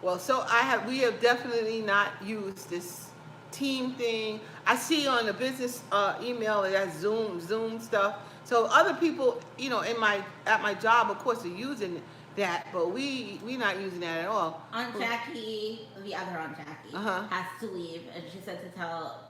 Well, so we have definitely not used this team thing. I see on the business email that Zoom stuff. So other people, at my job, of course, are using that, but we're not using that at all. Aunt Jackie, the other Aunt Jackie, has to leave, and she said to tell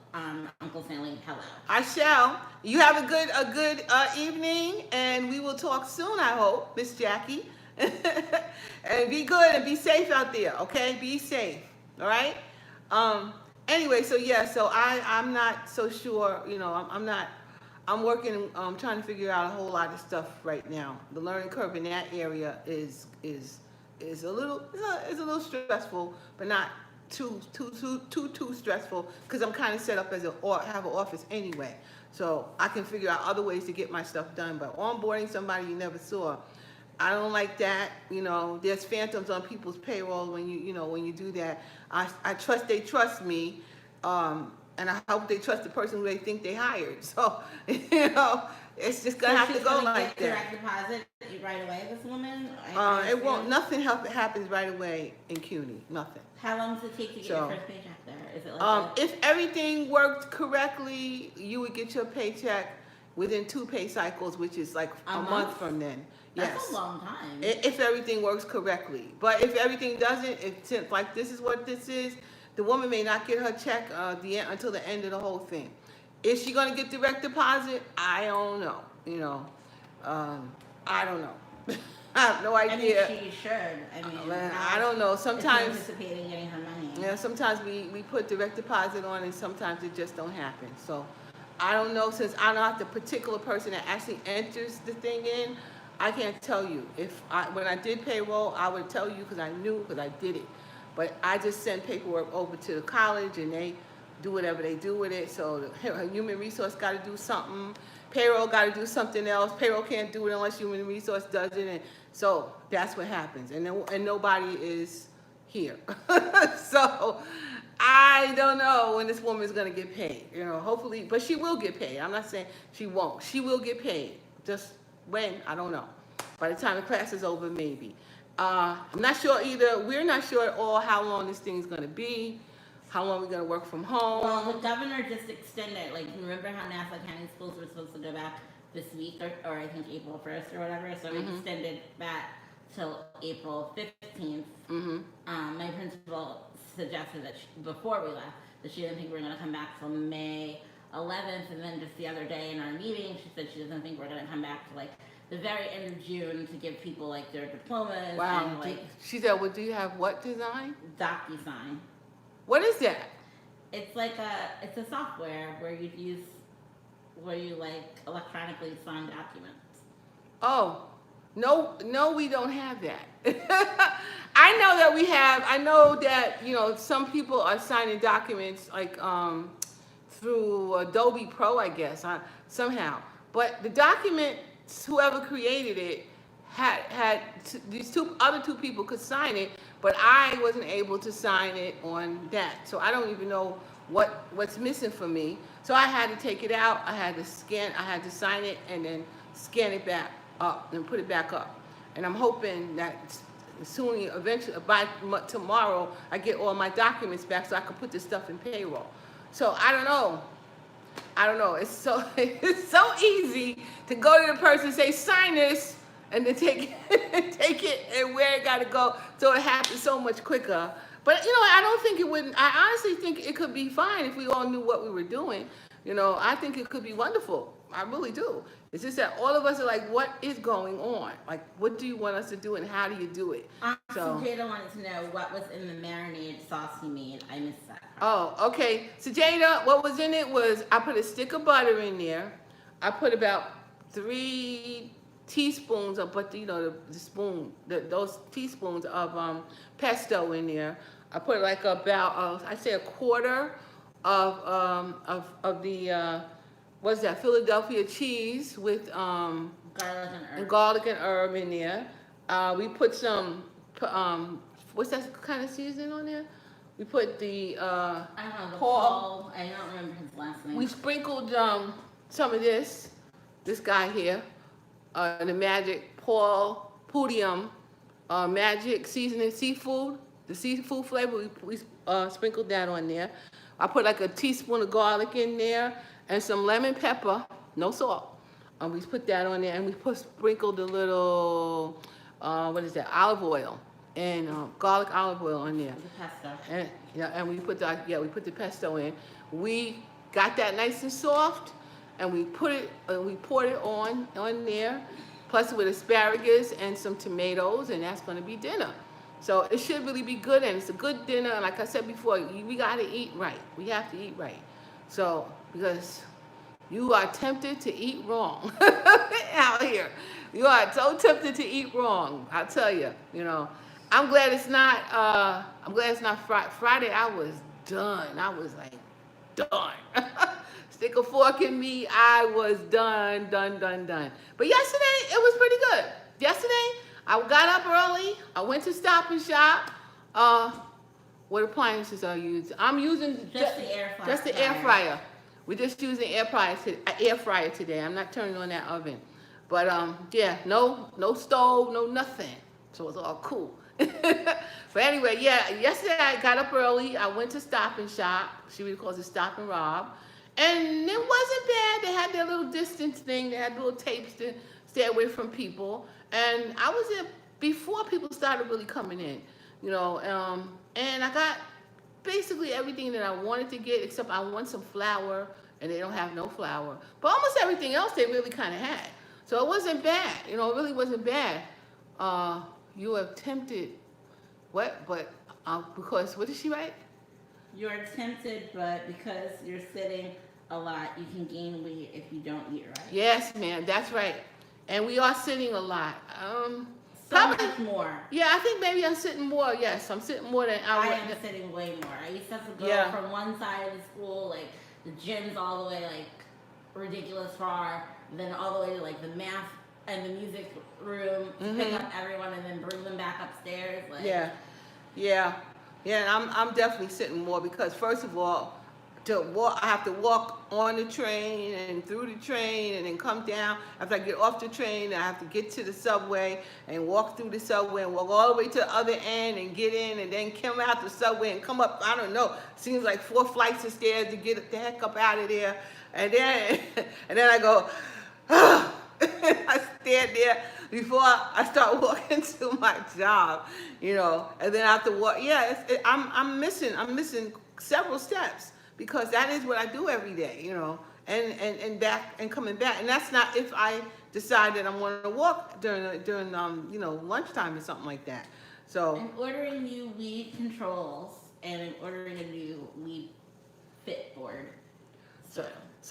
Uncle Stanley hello. I shall. You have a good evening, and we will talk soon, I hope, Miss Jackie. And be good and be safe out there, okay? Be safe, all right? Anyway, so yeah, so I'm not so sure, you know, I'm working, trying to figure out a whole lot of stuff right now. The learning curve in that area is a little stressful, but not too stressful, because I'm kind of set up as have an office anyway, so I can figure out other ways to get my stuff done. But onboarding somebody you never saw, I don't like that. You know, there's phantoms on people's payroll when you do that. I trust they trust me, and I hope they trust the person who they think they hired. So, you know, it's just gonna have to go like that. Direct deposit right away, this woman? It won't. Nothing happens right away in CUNY. Nothing. How long does it take to get your first paycheck there? Is it like if everything worked correctly, you would get your paycheck within 2 pay cycles, which is like a month from then. That's yes. a long time. If everything works correctly. But if everything doesn't, if like this is what this is, the woman may not get her check until the end of the whole thing. Is she going to get direct deposit? I don't know. You know, I don't know. I have no idea. I mean, she should. I mean, I don't know. Sometimes anticipating getting her money. Yeah, sometimes we put direct deposit on, and sometimes it just don't happen. So I don't know, since I'm not the particular person that actually enters the thing in. I can't tell you. When I did payroll, I would tell you because I knew, because I did it. But I just send paperwork over to the college, and they do whatever they do with it. So the human resource got to do something. Payroll got to do something else. Payroll can't do it unless human resource does it. And so that's what happens. And nobody is here. So I don't know when this woman is going to get paid. You know, hopefully, but she will get paid. I'm not saying she won't. She will get paid. Just when, I don't know. By the time the class is over, maybe. I'm not sure either. We're not sure at all how long this thing is going to be, how long we're going to work from home. Well, the governor just extended, like, remember how Nassau County schools were supposed to go back this week, or I think April 1st or whatever, so we extended that till April 15th. My principal suggested that before we left, that she didn't think we were going to come back till May 11th, and then just the other day in our meeting, she said she doesn't think we're going to come back to like the very end of June to give people like their diplomas. Wow. And, like, she said, well, do you have what design? DocuSign. What is that? It's like it's a software where you like electronically sign documents. Oh, no, we don't have that. I know that we have. I know that, you know, some people are signing documents like through Adobe Pro, I guess, somehow. But the document, whoever created it had these other two people could sign it, but I wasn't able to sign it on that. So I don't even know what's missing for me. So I had to take it out. I had to sign it and then scan it back up and put it back up. And I'm hoping that soon, eventually, by tomorrow, I get all my documents back so I can put this stuff in payroll. So I don't know. It's so easy to go to the person and say, sign this, and then take it and where it got to go, so it happens so much quicker. But, you know, I don't think it wouldn't. I honestly think it could be fine if we all knew what we were doing. You know, I think it could be wonderful. I really do. It's just that all of us are like, what is going on? Like, what do you want us to do, and how do you do it? So Jada wanted to know what was in the marinade sauce you made. I missed that part. Oh, okay. So Jada, what was in it was, I put a stick of butter in there. I put about 3 teaspoons of, but you know, the spoon, those teaspoons of pesto in there. I put like about, I'd say a quarter of the, what's that, Philadelphia cheese with garlic and herb in there. We put some, what's that kind of seasoning on there? We put the, I don't know, Paul, I don't remember his last name. We sprinkled some of this guy here, the magic Paul Podium magic seasoning seafood, the seafood flavor, we sprinkled that on there. I put like a teaspoon of garlic in there and some lemon pepper, no salt. We put that on there, and we sprinkled a little what is that, olive oil and garlic olive oil in there. The pesto. And yeah, and we put the pesto in. We got that nice and soft, and we poured it on there, plus with asparagus and some tomatoes, and that's gonna be dinner. So it should really be good, and it's a good dinner. And like I said before, we gotta eat right. We have to eat right. So because you are tempted to eat wrong out here. You are so tempted to eat wrong. I'll tell you. You know, I'm glad it's not. Friday. I was done. I was like done. Stick a fork in me. I was done. But yesterday it was pretty good. Yesterday I got up early. I went to Stop and Shop. What appliances are you using? I'm using Just the air fryer. Just the air fryer. We're just using air fryer today. I'm not turning on that oven. But yeah, no stove, no nothing. So it's all cool. But anyway, yeah, yesterday I got up early. I went to Stop and Shop. She really calls it Stop and Rob. And it wasn't bad. They had their little distance thing. They had little tapes to stay away from people. And I was there before people started really coming in, you know. And I got basically everything that I wanted to get, except I want some flour, and they don't have no flour. But almost everything else they really kind of had. So it wasn't bad. You know, it really wasn't bad. You have tempted, what? But because, what did she write? You're tempted, but because you're sitting a lot, you can gain weight if you don't eat right. Yes, ma'am, that's right. And we are sitting a lot. So much more. Yeah, I think maybe I'm sitting more. Yes, I'm sitting more than I am sitting way more. I used to have to go from one side of the school, like the gym's all the way like ridiculous far, then all the way to like the math and the music room to pick up everyone and then bring them back upstairs. Like, yeah. And I'm definitely sitting more because first of all, I have to walk on the train and through the train and then come down. After I get off the train, I have to get to the subway and walk through the subway and walk all the way to the other end and get in and then come out the subway and come up, I don't know, seems like 4 flights of stairs to get the heck up out of there. And then I go, I stand there before I start walking to my job, you know, and then I have to walk. Yeah, I'm missing several steps. Because that is what I do every day, you know, and back and coming back, and that's not if I decide that I'm going to walk during you know, lunchtime or something like that. So I'm ordering new weed controls and I'm ordering a new weed fit board. So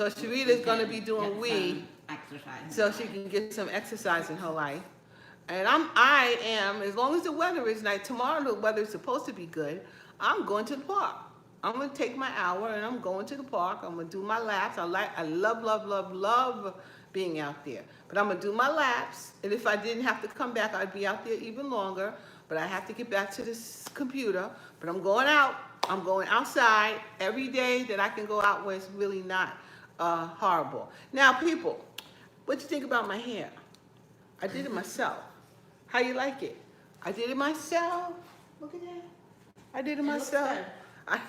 Sherrita's going to be doing weed exercise, so she can get some exercise in her life. And I am, as long as the weather is nice. Tomorrow the weather is supposed to be good. I'm going to the park. I'm going to take my hour and I'm going to the park. I'm going to do my laps. I love being out there. But I'm going to do my laps. And if I didn't have to come back, I'd be out there even longer. But I have to get back to this computer. But I'm going out. I'm going outside every day that I can go out where it's really not horrible. Now, people, what you think about my hair? I did it myself. How you like it? I did it myself. Look at that. I did it myself. I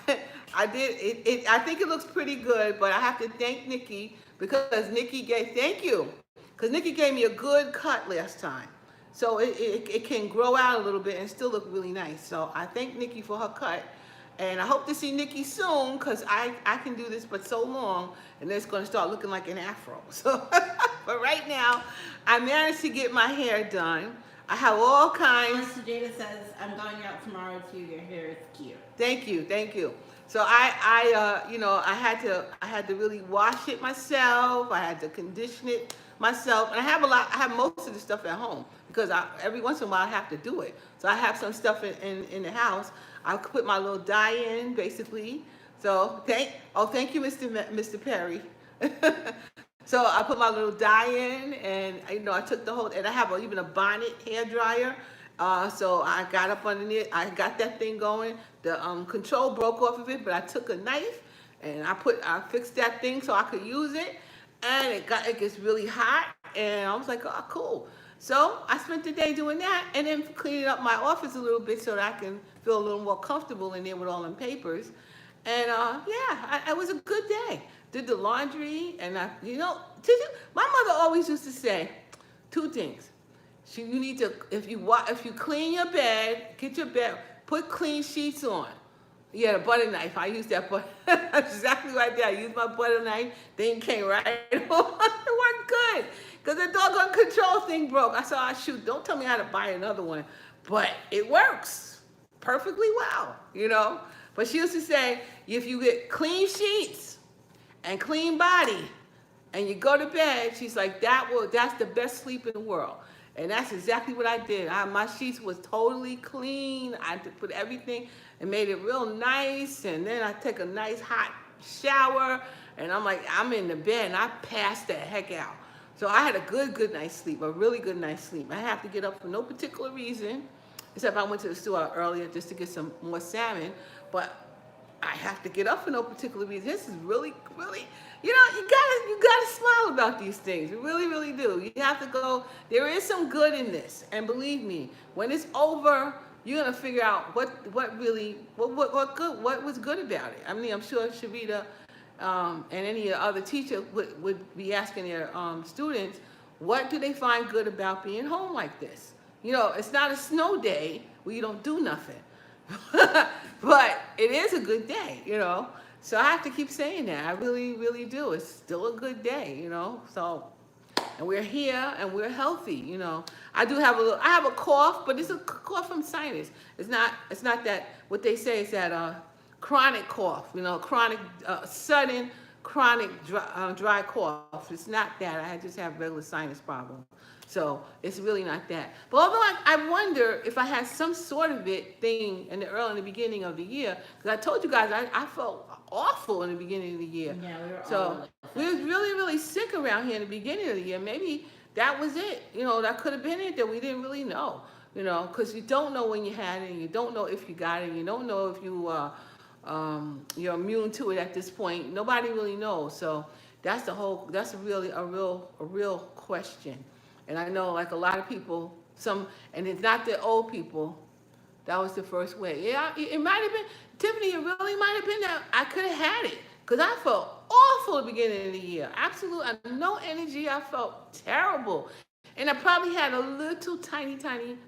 did it. I think it looks pretty good, but I have to thank Nikki because Nikki gave me a good cut last time, so it can grow out a little bit and still look really nice. So I thank Nikki for her cut, and I hope to see Nikki soon because I can do this but so long, and then it's going to start looking like an afro. So, but right now, I managed to get my hair done. I have all kinds. Mr. Jada says, I'm going out tomorrow too. Your hair is cute. Thank you. So I had to really wash it myself. I had to condition it myself. And I have most of the stuff at home because every once in a while I have to do it. So I have some stuff in the house. I put my little dye in basically. So thank you, Mr. Perry. So I put my little dye in, and I took the whole, and I have even a bonnet hair dryer. So I got up underneath. I got that thing going. The control broke off of it, but I took a knife and I fixed that thing so I could use it. And it gets really hot, and I was like, oh, cool. So I spent the day doing that, and then cleaning up my office a little bit so that I can feel a little more comfortable in there with all them papers. And it was a good day. Did the laundry, and my mother always used to say 2 things. You need to, if you clean your bed, get your bed, put clean sheets on. Yeah, the butter knife. I used that butter. That's exactly right there. I used my butter knife. Thing came right on. It worked good. Because the doggone control thing broke. I said, oh, shoot, don't tell me how to buy another one. But it works perfectly well, you know. But she used to say, if you get clean sheets and clean body and you go to bed, she's like, that's the best sleep in the world. And that's exactly what I did. My sheets was totally clean. I put everything and made it real nice. And then I take a nice hot shower. And I'm like, I'm in the bed and I passed the heck out. So I had a good night's sleep, a really good night's sleep. I have to get up for no particular reason, except I went to the store earlier just to get some more salmon. But I have to get up for no particular reason. This is really, you know, you gotta smile about these things. You really do. You have to go, there is some good in this. And believe me, when it's over, you're gonna figure out what was good about it. I mean, I'm sure Sherrita and any other teacher would be asking their students, what do they find good about being home like this? You know, it's not a snow day where you don't do nothing. But it is a good day, you know. So I have to keep saying that. I really do. It's still a good day, you know. So, and we're here and we're healthy, you know. I have a cough, but it's a cough from sinus. It's not that, what they say is that chronic cough, you know, sudden chronic dry cough. It's not that. I just have regular sinus problem. So it's really not that. But although I wonder if I had some sort of thing in the beginning of the year, because I told you guys I felt awful in the beginning of the year. Yeah, we were all so we was really sick around here in the beginning of the year. Maybe that was it. You know, that could have been it, that we didn't really know. You know, because you don't know when you had it, and you don't know if you got it, and you don't know if you're immune to it at this point. Nobody really knows. So that's really a real question. And I know, like, a lot of people, and it's not the old people, that was the first way. Yeah, it might have been, Tiffany, it really might have been that I could have had it. Because I felt awful at the beginning of the year. Absolutely, no energy. I felt terrible. And I probably had a little tiny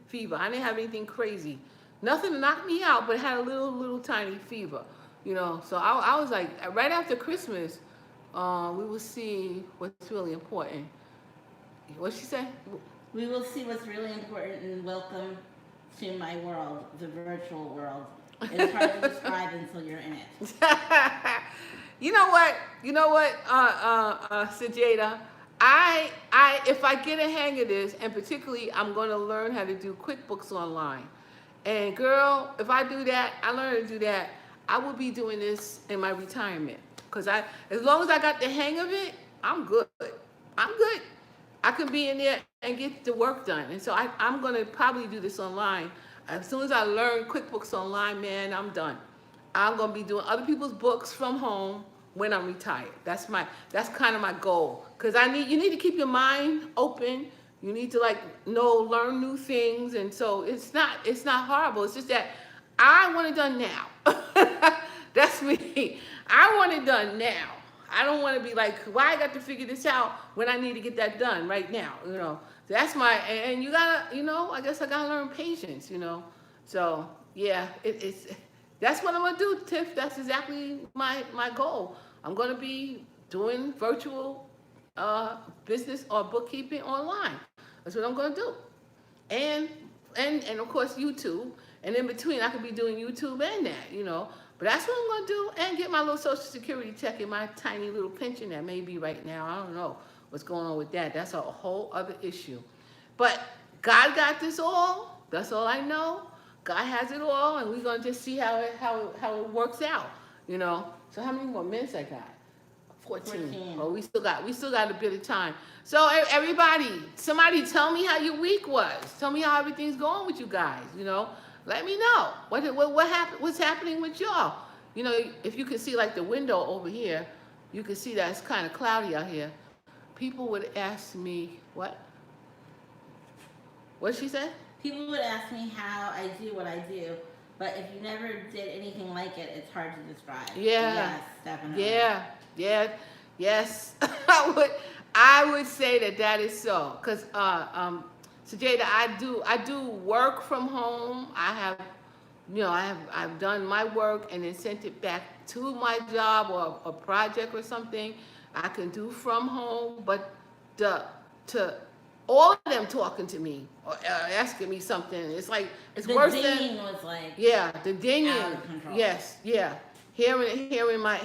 fever. I didn't have anything crazy. Nothing to knock me out, but I had a little tiny fever. You know, so I was like, right after Christmas, we will see what's really important. What'd she say? We will see what's really important, and welcome to my world, the virtual world. It's hard to describe until you're in it. You know what, Sajada, if I get a hang of this, and particularly I'm going to learn how to do QuickBooks online. And girl, if I do that, I learn to do that, I will be doing this in my retirement. Because as long as I got the hang of it, I'm good. I can be in there and get the work done. And so I'm going to probably do this online. As soon as I learn QuickBooks online, man, I'm done. I'm going to be doing other people's books from home when I'm retired. That's kind of my goal. Because you need to keep your mind open. You need to learn new things. And so it's not horrible. It's just that I want it done now. That's me. I want it done now. I don't want to be like, why I got to figure this out when I need to get that done right now, you know. That's and you gotta, you know, I guess I gotta learn patience, you know. So yeah, that's what I'm gonna do, Tiff. That's exactly my goal. I'm gonna be doing virtual business or bookkeeping online. That's what I'm gonna do. And of course YouTube. And in between I could be doing YouTube and that, you know. But that's what I'm going to do, and get my little Social Security check and my tiny little pension that may be right now. I don't know what's going on with that. That's a whole other issue. But God got this all. That's all I know. God has it all, and we're going to just see how it works out, you know. So how many more minutes I got? 14. Oh, we still got a bit of time. So everybody, somebody tell me how your week was. Tell me how everything's going with you guys, you know. Let me know what happened. What's happening with y'all? You know, if you can see like the window over here, you can see that it's kind of cloudy out here. People would ask me what? What'd she say? People would ask me how I do what I do, but if you never did anything like it, it's hard to describe. Yeah. Yes, definitely. Yeah. Yes. I would say that is so, because So Jada, I do work from home. I've done my work and then sent it back to my job or a project or something. I can do from home, but to all of them talking to me or asking me something, it's The worse dinging than was like yeah, the dinging. out of control. Yes, yeah. Hearing my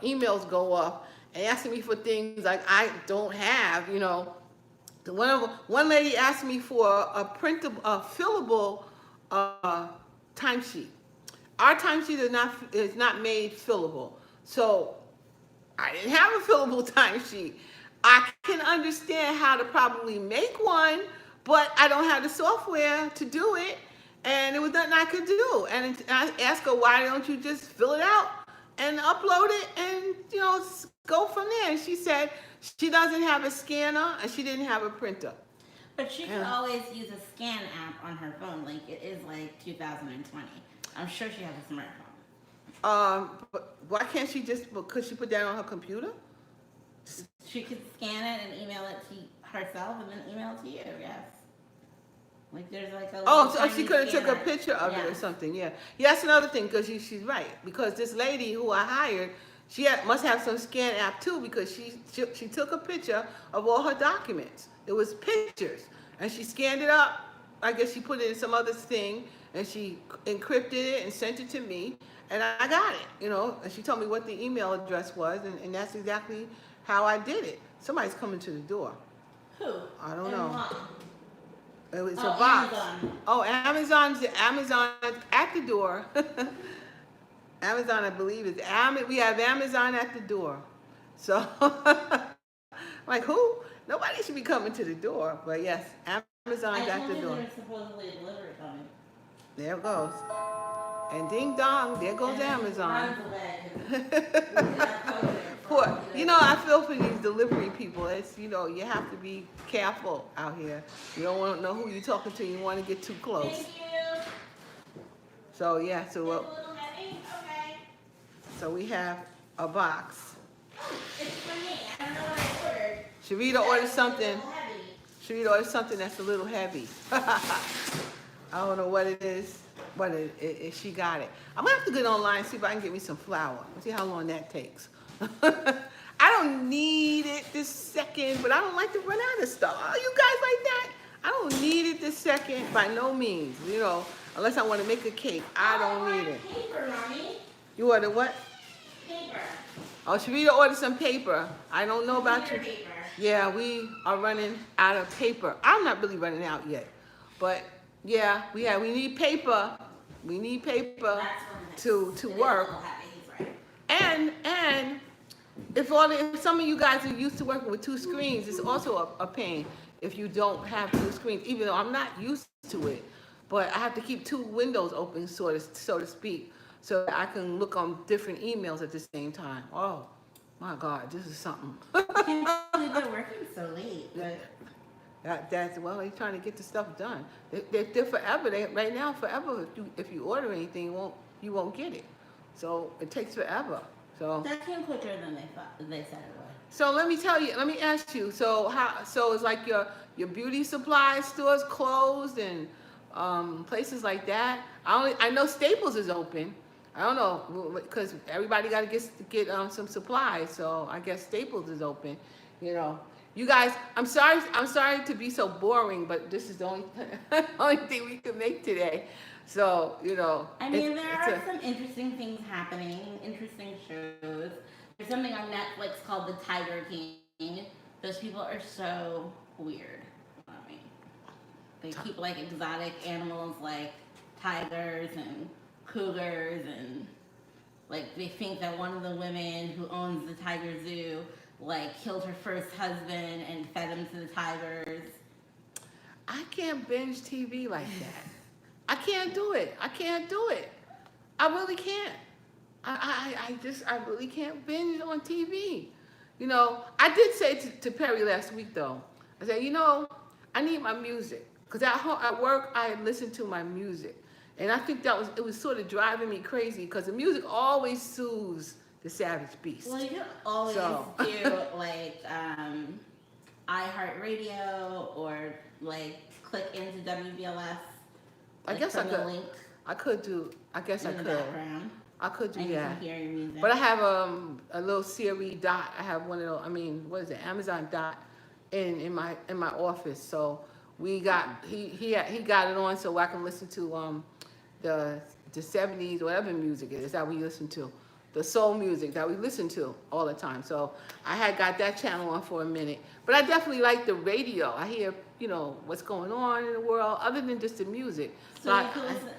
emails go off and asking me for things like I don't have, you know. One lady asked me for a printable, a fillable timesheet. Our timesheet is not made fillable, so I didn't have a fillable timesheet. I can understand how to probably make one, but I don't have the software to do it, and there was nothing I could do. And I asked her, why don't you just fill it out and upload it, and go from there? And she said she doesn't have a scanner and she didn't have a printer. But she can always use a scan app on her phone. Like, it is like 2020. I'm sure she has a smartphone. But why can't she could she put that on her computer? She could scan it and email it to herself and then email it to you, yes. Like, there's like a So she could have took a picture of it or something, yeah. Yeah, that's another thing, because she's right. Because this lady who I hired, must have some scan app too, because she took a picture of all her documents. It was pictures, and she scanned it up. I guess she put it in some other thing, and she encrypted it and sent it to me, and I got it, and she told me what the email address was, and that's exactly how I did it. Somebody's coming to the door. Who? I don't know. What? It's a box. Amazon. Oh, Amazon at the door. Amazon, I believe, we have Amazon at the door. So, like, who? Nobody should be coming to the door. But yes, Amazon's at the door. There's supposedly a delivery coming. There it goes. And ding dong, there goes Amazon. Poor, I feel for these delivery people. It's, you have to be careful out here. You don't want to know who you're talking to. You want to get too close. Thank you. So yeah, so It's a little heavy? Okay. So we have a box. It's for me. I don't know what I ordered. Sherrita ordered something. It's a little heavy. Sherrita ordered something that's a little heavy. I don't know what it is, but she got it. I'm gonna have to get online and see if I can get me some flour. See how long that takes. I don't need it this second, but I don't like to run out of stuff. Oh, you guys like that? I don't need it this second by no means. Unless I want to make a cake, I don't need it. Paper, Mommy. You ordered what? Paper. Oh, Sherrita ordered some paper. I don't know about you. Paper. Yeah, we are running out of paper. I'm not really running out yet, but yeah, we need paper. We need paper to work. And if some of you guys are used to working with two screens, it's also a pain if you don't have two screens. Even though I'm not used to it, but I have to keep two windows open, so to speak, so that I can look on different emails at the same time. Oh my God, this is something. I can't believe they're working so late. But That's well, they're trying to get the stuff done. They're forever. Right now, forever. If you order anything, you won't get it. So it takes forever. So that came quicker than they said it would. So let me ask you. So it's like your beauty supply stores closed and places like that. I know Staples is open. I don't know, because everybody got to get some supplies. So I guess Staples is open. You guys, I'm sorry to be so boring, but this is the only thing we can make today. So, I mean, there are some interesting things happening, interesting shows. There's something on Netflix called The Tiger King. Those people are so weird. I mean, they keep like exotic animals like tigers and cougars, and like they think that one of the women who owns the tiger zoo like killed her first husband and fed him to the tigers. I can't binge TV like that. I can't do it. I really can't. I really can't binge on TV. I did say to Perry last week though, I said, I need my music. Because at work, I listen to my music. And I think it was sort of driving me crazy because the music always soothes the savage beast. Well, you can always do like iHeartRadio or like click into WBLS. I guess I from the could. link I could do. I guess I in the could. background, I could do and you that. can hear your music. But I have a little Siri dot. I have one of those. I mean, what is it? Amazon dot in my office. So we got he got it on so I can listen to the 70s whatever music it is that we listen to, the soul music that we listen to all the time. So I had got that channel on for a minute. But I definitely like the radio. I hear what's going on in the world other than just the music. So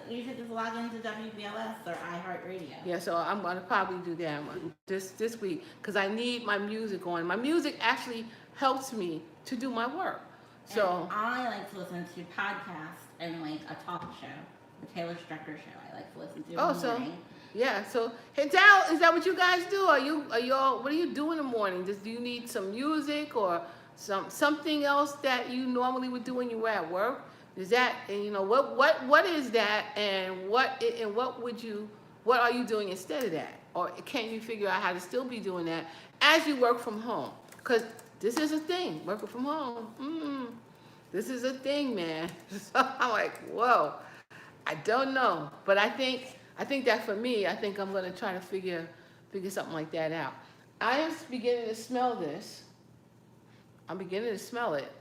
you should just log into WBLS or iHeartRadio. Yeah, so I'm gonna probably do that this week because I need my music on. My music actually helps me to do my work. So and I like to listen to podcasts and like a talk show, the Taylor Strucker show. I like to listen to in the morning. Yeah, so hey Dal, is that what you guys do? Are y'all what do you do in the morning? Do you need some music or something else that you normally would do when you were at work? Is that, and what is that, and what are you doing instead of that? Or can you figure out how to still be doing that as you work from home? Because this is a thing, working from home. This is a thing, man. So I'm like, whoa, I don't know, but I think that for me, I think I'm gonna try to figure something like that out. I am beginning to smell this. I'm beginning to smell it.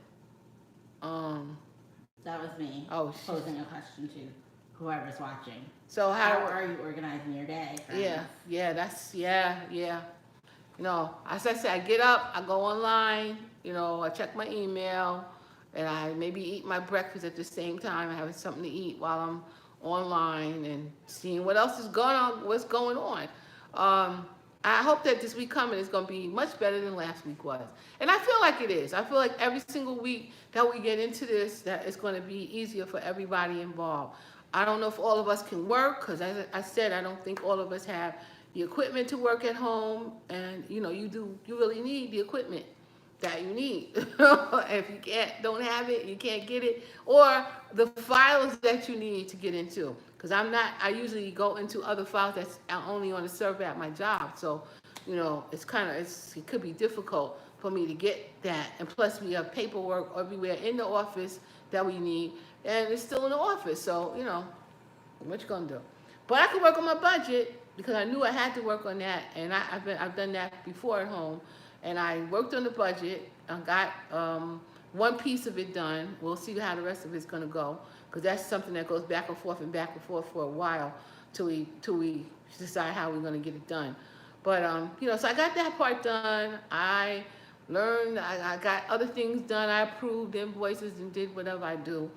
That was me posing a question to whoever's watching. So how are you organizing your day? Yeah. As I said, I get up, I go online, I check my email, and I maybe eat my breakfast at the same time. I have something to eat while I'm online and seeing what else is going on, what's going on. I hope that this week coming is going to be much better than last week was. And I feel like it is. I feel like every single week that we get into this, that it's going to be easier for everybody involved. I don't know if all of us can work, because as I said, I don't think all of us have the equipment to work at home. And, you really need the equipment that you need. If you don't have it, you can't get it. Or the files that you need to get into. Because I usually go into other files that's only on the server at my job. So, it could be difficult for me to get that. And plus we have paperwork everywhere in the office that we need. And it's still in the office. So, what you gonna do? But I could work on my budget because I knew I had to work on that. And I've done that before at home. And I worked on the budget. I got one piece of it done. We'll see how the rest of it's gonna go. Because that's something that goes back and forth for a while till we decide how we're going to get it done. But, so I got that part done. I learned, I got other things done. I approved invoices and did whatever I do.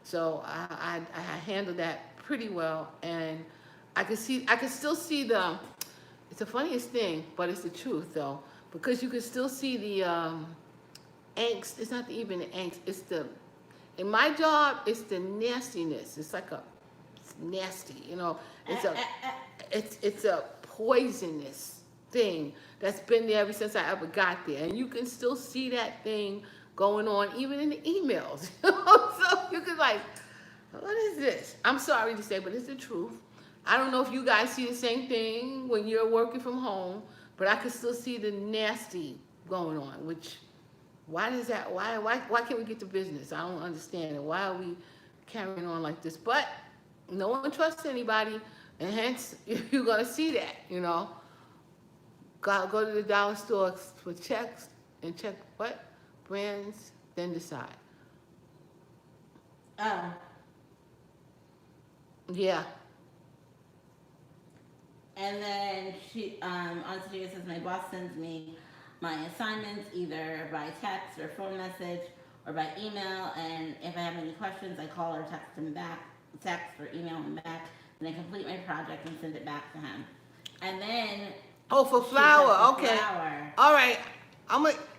So I handled that pretty well. And I can still see it's the funniest thing, but it's the truth though. Because you can still see the angst. It's not even the angst, it's in my job, it's the nastiness. It's like it's nasty, it's a poisonous thing that's been there ever since I ever got there. And you can still see that thing going on even in the emails. So you can what is this? I'm sorry to say, but it's the truth. I don't know if you guys see the same thing when you're working from home, but I can still see the nasty going on, which why does that? Why can't we get to business? I don't understand it. Why are we carrying on like this? But no one trusts anybody, and hence you're gonna see that. Go to the dollar store for checks and check what brands, then decide. Oh. Yeah. And then on today says my boss sends me my assignments either by text or phone message or by email, and if I have any questions, I call or text him back, text or email him back, and I complete my project and send it back to him. And then for flour, okay. Flour. All right.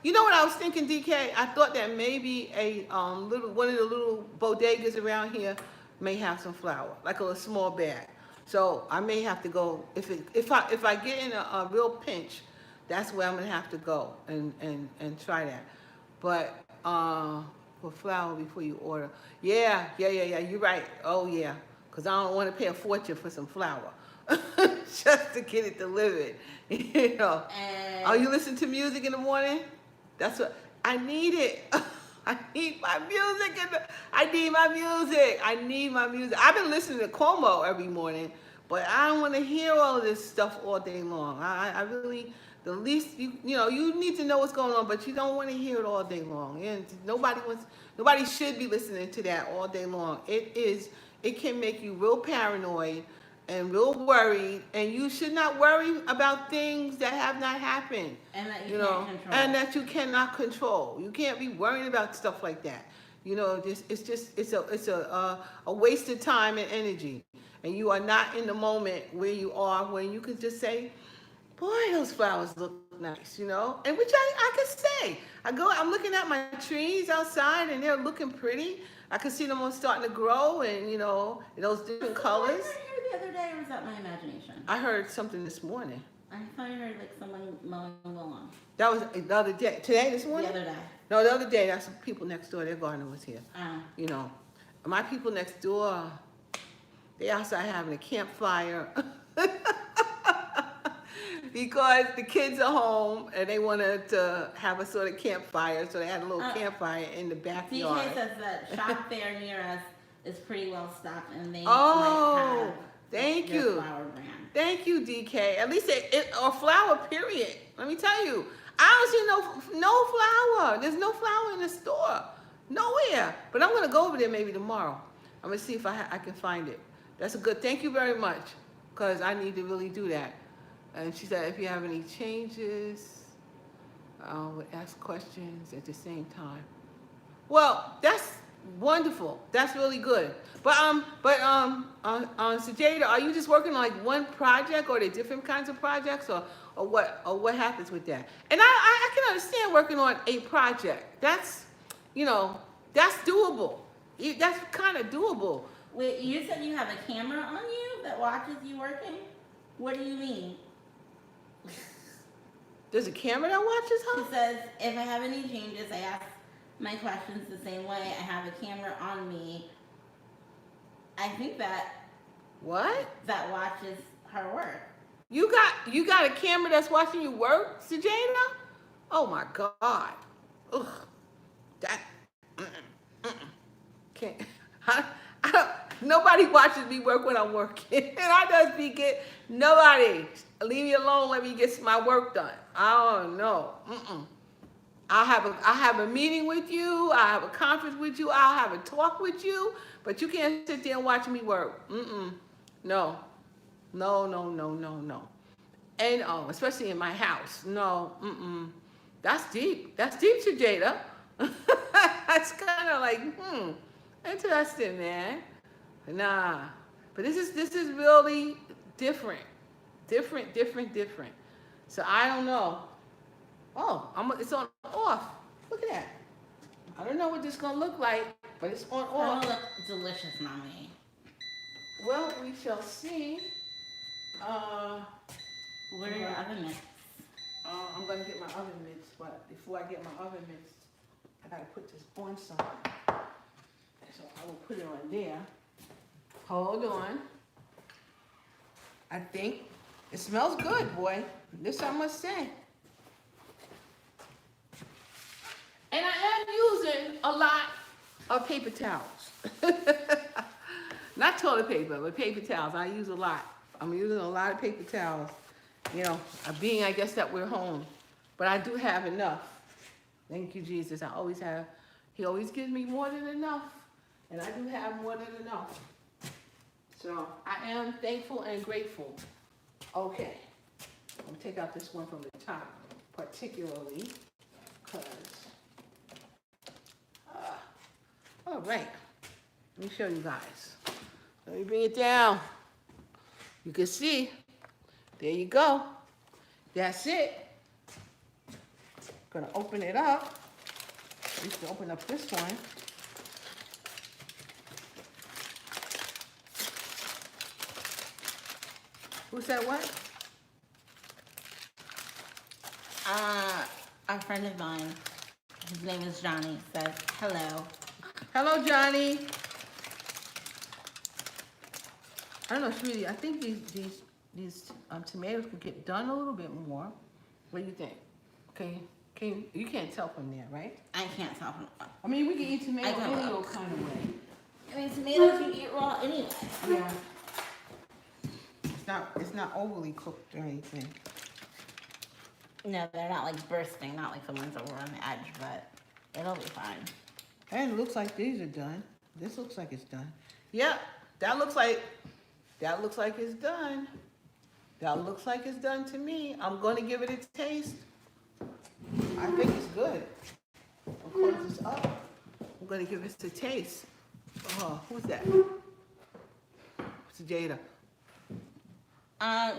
You know what I was thinking, DK? I thought that maybe one of the little bodegas around here may have some flour, like a small bag. So I may have to go if I get in a real pinch. That's where I'm gonna have to go and try that. But for flour before you order, yeah. You're right. Oh yeah, because I don't want to pay a fortune for some flour just to get it delivered. Oh, you listen to music in the morning? That's what I need it. I need my music. I need my music. I need my music. I've been listening to Como every morning, but I don't want to hear all of this stuff all day long. I really, the least, you need to know what's going on, but you don't want to hear it all day long. And nobody should be listening to that all day long. It can make you real paranoid and real worried, and you should not worry about things that have not happened. And that you can't control. And that you cannot control. You can't be worrying about stuff like that. It's a waste of time and energy. And you are not in the moment where you are when you could just say, boy, those flowers look nice, and which I could say. I'm looking at my trees outside and they're looking pretty. I can see them all starting to grow and, in those different colors. The other day, or was that my imagination? I heard something this morning. I thought I heard like someone mowing the lawn. That was the other day. Today, this morning? The other day. No, the other day. That's the people next door. Their gardener was here. Oh. My people next door, they outside having a campfire because the kids are home and they wanted to have a sort of campfire, so they had a little campfire in the backyard. DK says that shop there near us is pretty well stocked, and they Oh. might have Thank your you. flower brand. Thank you, DK. At least or flower, period. Let me tell you. I don't see no flower. There's no flower in the store. Nowhere. But I'm going to go over there maybe tomorrow. I'm going to see if I can find it. That's a good, thank you very much, because I need to really do that. And she said, if you have any changes, we'll ask questions at the same time. Well, that's wonderful. That's really good. But Sherrita, are you just working on like one project, or are there different kinds of projects, or what happens with that? And I can understand working on a project. That's that's doable. That's kind of doable. Wait, you said you have a camera on you that watches you working? What do you mean? There's a camera that watches her? She says, if I have any changes, I ask my questions the same way. I have a camera on me. I think that watches her work. You got a camera that's watching you work, Sherrita? Oh my God. Ugh. That can't. Nobody watches me work when I'm working. And I just be nobody. Leave me alone. Let me get my work done. I don't know. I'll have a meeting with you. I'll have a conference with you. I'll have a talk with you. But you can't sit there and watch me work. No. And especially in my house. No. That's deep. That's deep, Sherrita. That's kind of like, interesting, man. Nah. But this is really different. Different. So I don't know. Oh, it's on off. Look at that. I don't know what this is gonna look like, but it's on off. It'll look delicious, Mommy. Well, we shall see. What are your oven mitts? I'm gonna get my oven mitts, but before I get my oven mitts, I gotta put this on something. So I will put it on there. Hold on. I think it smells good, boy. This I must say. And I am using a lot of paper towels. Not toilet paper, but paper towels. I use a lot. I'm using a lot of paper towels. Being, I guess, that we're home. But I do have enough. Thank you, Jesus. I always have. He always gives me more than enough. And I do have more than enough. So I am thankful and grateful. Okay. I'm going to take out this one from the top, particularly because... all right. Let me show you guys. Let me bring it down. You can see. There you go. That's it. Gonna open it up. I used to open up this one. Who said what? A friend of mine, his name is Johnny, says hello. Hello, Johnny. I don't know, sweetie. I think these tomatoes could get done a little bit more. What do you think? Okay, You can't tell from there, right? I can't tell. I mean, we can eat tomato I can any look. old kind of way. I mean, tomatoes you eat raw anyway. Yeah. It's not overly cooked or anything. No, they're not like bursting, not like the ones that were on the edge, but it'll be fine. And it looks like these are done. This looks like it's done. Yep, that looks like it's done. That looks like it's done to me. I'm gonna give it a taste. I think it's good. I'll close this up. I'm gonna give it a taste. Oh, who's that? It's Jada.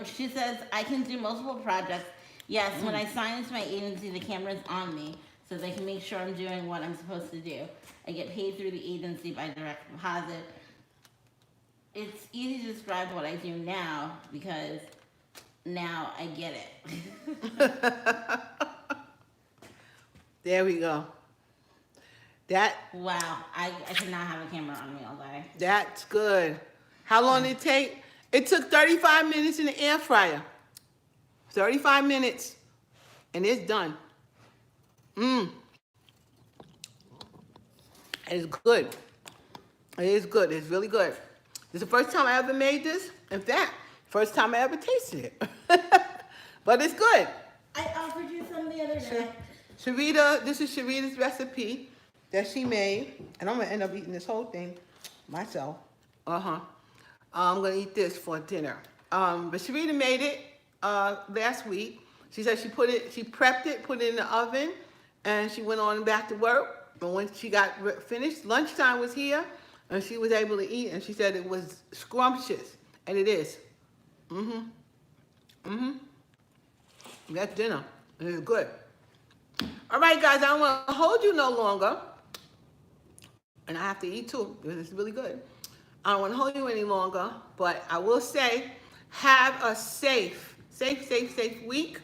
She says, I can do multiple projects. Yes, when I sign into my agency, the camera's on me, so they can make sure I'm doing what I'm supposed to do. I get paid through the agency by direct deposit. It's easy to describe what I do now, because now I get it. There we go. Wow, I cannot have a camera on me all day. That's good. How long did it take? It took 35 minutes in the air fryer. 35 minutes, and it's done. It's good. It is good. It's really good. This is the first time I ever made this. In fact, first time I ever tasted it. But it's good. I offered you some the other day. Sherrita, this is Sherrita's recipe that she made, and I'm gonna end up eating this whole thing myself. I'm gonna eat this for dinner. But Sherrita made it last week. She said she prepped it, put it in the oven, and she went on back to work. But when she got finished, lunchtime was here, and she was able to eat, and she said it was scrumptious, and it is. That's dinner. It is good. All right, guys, I don't want to hold you no longer, and I have to eat too, because it's really good. I don't want to hold you any longer, but I will say, have a safe week.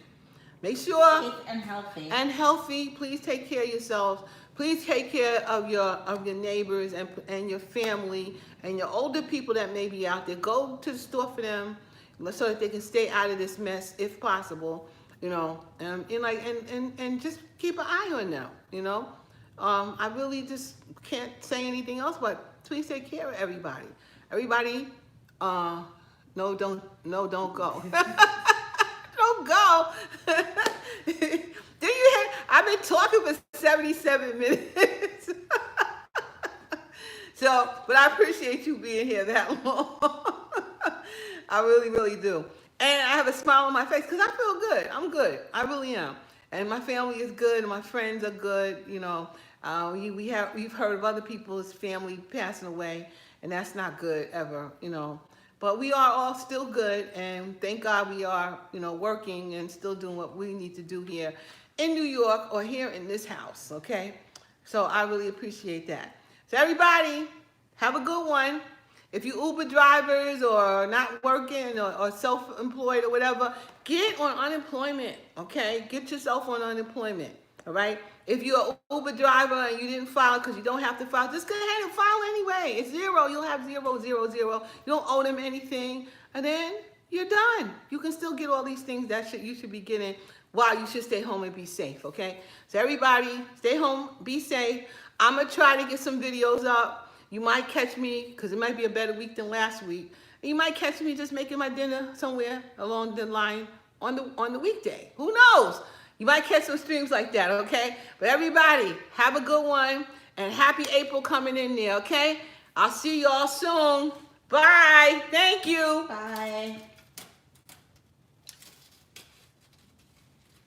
Make sure Safe and healthy. And healthy. Please take care of yourselves. Please take care of your neighbors and your family and your older people that may be out there. Go to the store for them so that they can stay out of this mess if possible. You know, and just keep an eye on them. You know, I really just can't say anything else, but please take care of everybody. Everybody, no, don't go. Don't go. I've been talking for 77 minutes. So, but I appreciate you being here that long. I really, really do. And I have a smile on my face because I feel good. I'm good. I really am. And my family is good, and my friends are good. You know, we've heard of other people's family passing away, and that's not good ever. You know, but we are all still good, and thank God we are, you know, working and still doing what we need to do here in New York or here in this house. Okay, so I really appreciate that. So everybody, have a good one. If you Uber drivers or not working or self-employed or whatever, get on unemployment, okay? Get yourself on unemployment, all right? If you're an Uber driver and you didn't file because you don't have to file, just go ahead and file anyway. It's zero. You'll have 0, 0, 0. You don't owe them anything, and then you're done. You can still get all these things that you should be getting while you should stay home and be safe, okay? So everybody, stay home, be safe. I'm going to try to get some videos up. You might catch me, because it might be a better week than last week. You might catch me just making my dinner somewhere along the line on the weekday. Who knows? You might catch some streams like that, okay? But everybody, have a good one, and happy April coming in there, okay? I'll see you all soon. Bye. Thank you. Bye.